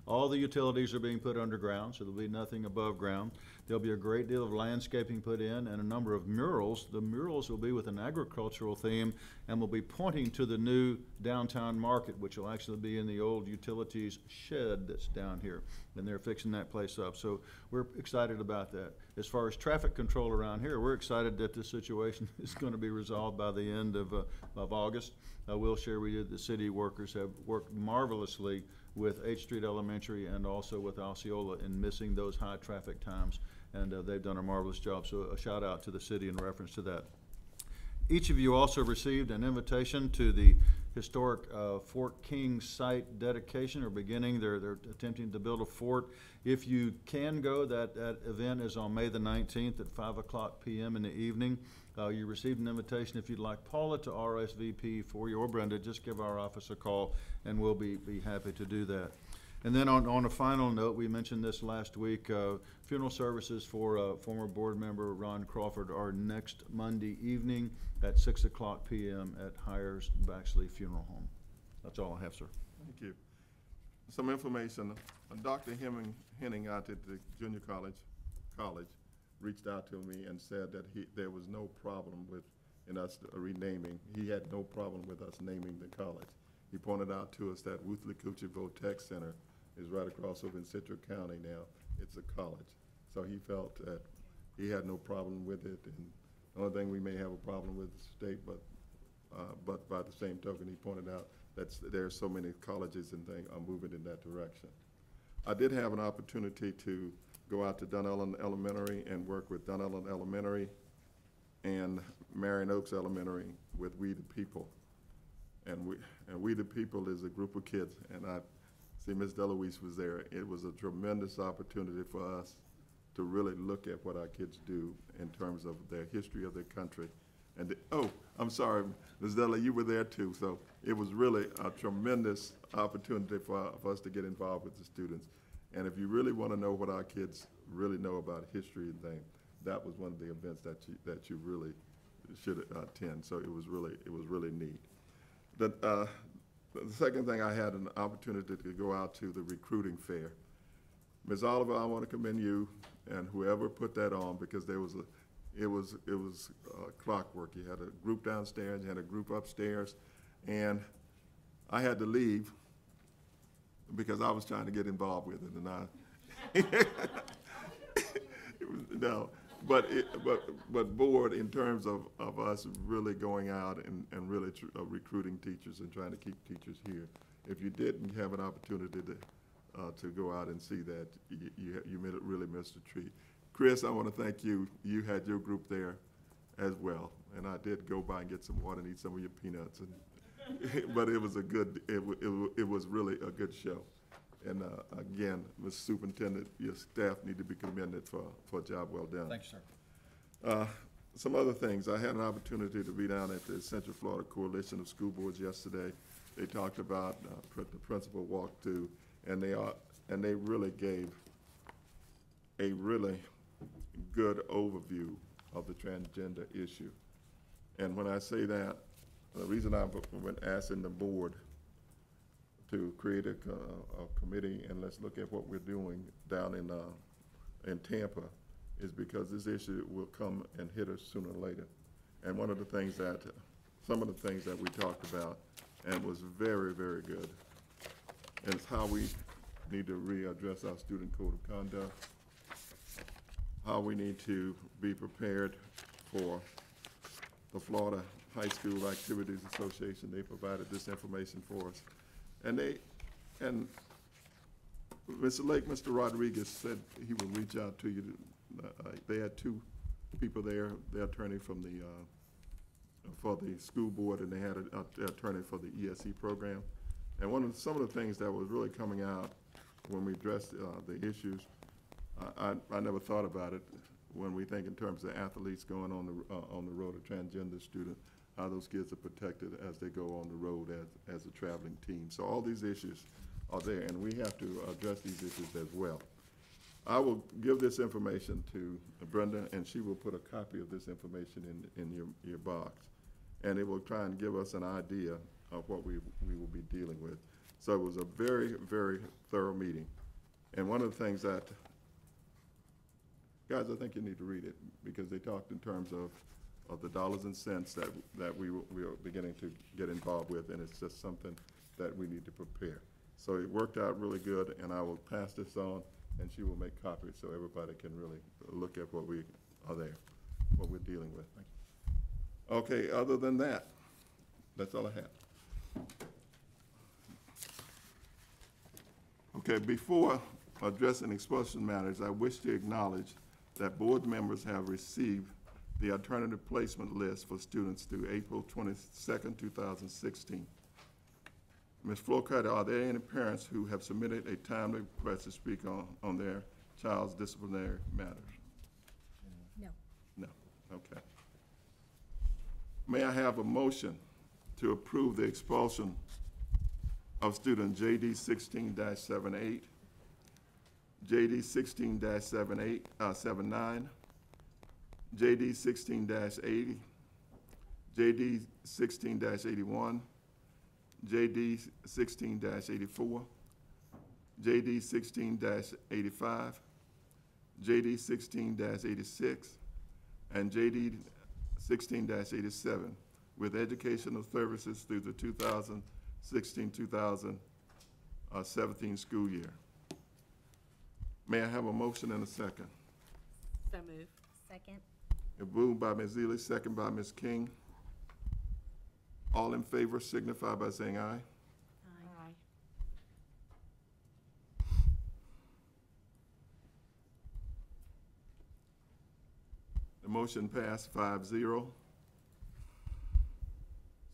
All the utilities are being put underground, so there'll be nothing above ground. There'll be a great deal of landscaping put in and a number of murals. The murals will be with an agricultural theme and will be pointing to the new downtown market, which will actually be in the old utilities shed that's down here. And they're fixing that place up. So we're excited about that. As far as traffic control around here, we're excited that this situation is going to be resolved by the end of August. I will share with you the city workers have worked marvelously with H Street Elementary and also with Osceola in missing those high traffic times, and they've done a marvelous job. So a shout out to the city in reference to that. Each of you also received an invitation to the historic Fort King site dedication or beginning. They're attempting to build a fort. If you can go, that event is on May the 19th at 5 o'clock p.m. in the evening. You received an invitation. If you'd like Paula to RSVP for you or Brenda, just give our office a call and we'll be happy to do that. And then on a final note, we mentioned this last week, funeral services for former board member Ron Crawford are next Monday evening at 6 o'clock p.m. at Hires Baxley Funeral Home. That's all I have, sir.
Thank you. Some information. Dr. Henning out at the junior college reached out to me and said that there was no problem in us renaming. He had no problem with us naming the college. He pointed out to us that Woothly-Coochie Tech Center is right across over in Citrus County now. It's a college. So he felt that he had no problem with it. And the only thing we may have a problem with is the state, but by the same token, he pointed out that there are so many colleges and things are moving in that direction. I did have an opportunity to go out to Dunellen Elementary and work with Dunellen Elementary and Marion Oaks Elementary with We the People. And We the People is a group of kids, and I see Ms. DeLuise was there. It was a tremendous opportunity for us to really look at what our kids do in terms of their history of their country. And I'm sorry, Ms. Della, you were there too. So it was really a tremendous opportunity for us to get involved with the students. And if you really want to know what our kids really know about history and things, that was one of the events that you really should attend. So it was really neat. The second thing, I had an opportunity to go out to the recruiting fair. Ms. Oliver, I want to commend you and whoever put that on, because it was clockwork. You had a group downstairs, you had a group upstairs, and I had to leave because I was trying to get involved with it, and no, but board in terms of us really going out and really recruiting teachers and trying to keep teachers here. If you didn't have an opportunity to go out and see that, you really missed a treat. Chris, I want to thank you. You had your group there as well, and I did go by and get some water and eat some of your peanuts, but it was it was really a good show. And again, Mr. Superintendent, your staff need to be commended for a job well done.
Thanks, sir.
Some other things. I had an opportunity to be down at the Central Florida Coalition of School Boards yesterday. They talked about the principal walkthrough, and they really gave a really good overview of the transgender issue. And when I say that, the reason I've been asking the board to create a committee and let's look at what we're doing down in Tampa is because this issue will come and hit us sooner or later. And some of the things that we talked about and was very, very good is how we need to readdress our student code of conduct, how we need to be prepared for the Florida High School Activities Association. They provided this information for us. And Mr. Lake, Mr. Rodriguez said he would reach out to you. They had two people there, the attorney from the, for the school board, and they had an attorney for the ESE program. And some of the things that was really coming out when we addressed the issues, I never thought about it when we think in terms of athletes going on the road, a transgender student, how those kids are protected as they go on the road as a traveling team. So all these issues are there, and we have to address these issues as well. I will give this information to Brenda, and she will put a copy of this information in your box. And it will try and give us an idea of what we will be dealing with. So it was a very, very thorough meeting. And one of the things that, guys, I think you need to read it, because they talked in terms of the dollars and cents that we are beginning to get involved with, and it's just something that we need to prepare. So it worked out really good, and I will pass this on, and she will make copies so everybody can really look at what we are there, what we're dealing with. Thank you. Okay, other than that, that's all I have. Okay, before addressing expulsion matters, I wish to acknowledge that board members have received the alternative placement list for students through April 22nd, 2016. Ms. Flockhart, are there any parents who have submitted a timely request to speak on their child's disciplinary matters?
No.
No, okay. May I have a motion to approve the expulsion of student JD 16-78, JD 16-79, JD 16-80, JD 16-81, JD 16-84, JD 16-85, JD 16-86, and JD 16-87 with educational services through the 2016-2017 school year. May I have a motion and a second?
So moved.
Second.
Moved by Ms. Ely, second by Ms. King. All in favor signify by saying aye.
Aye.
The motion passed 5-0.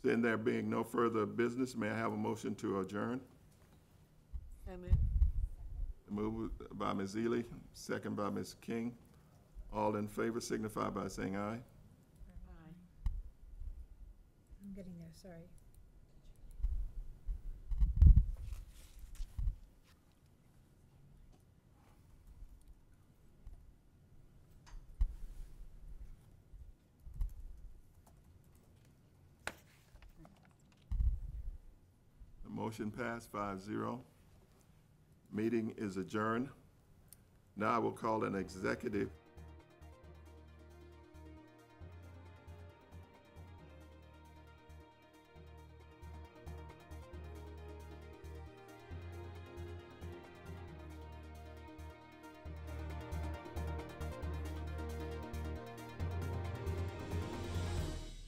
Then there being no further business, may I have a motion to adjourn?
So moved.
Moved by Ms. Ely, second by Ms. King. All in favor signify by saying aye.
Aye.
I'm getting there, sorry.
The motion passed 5-0. Meeting is adjourned. Now I will call an executive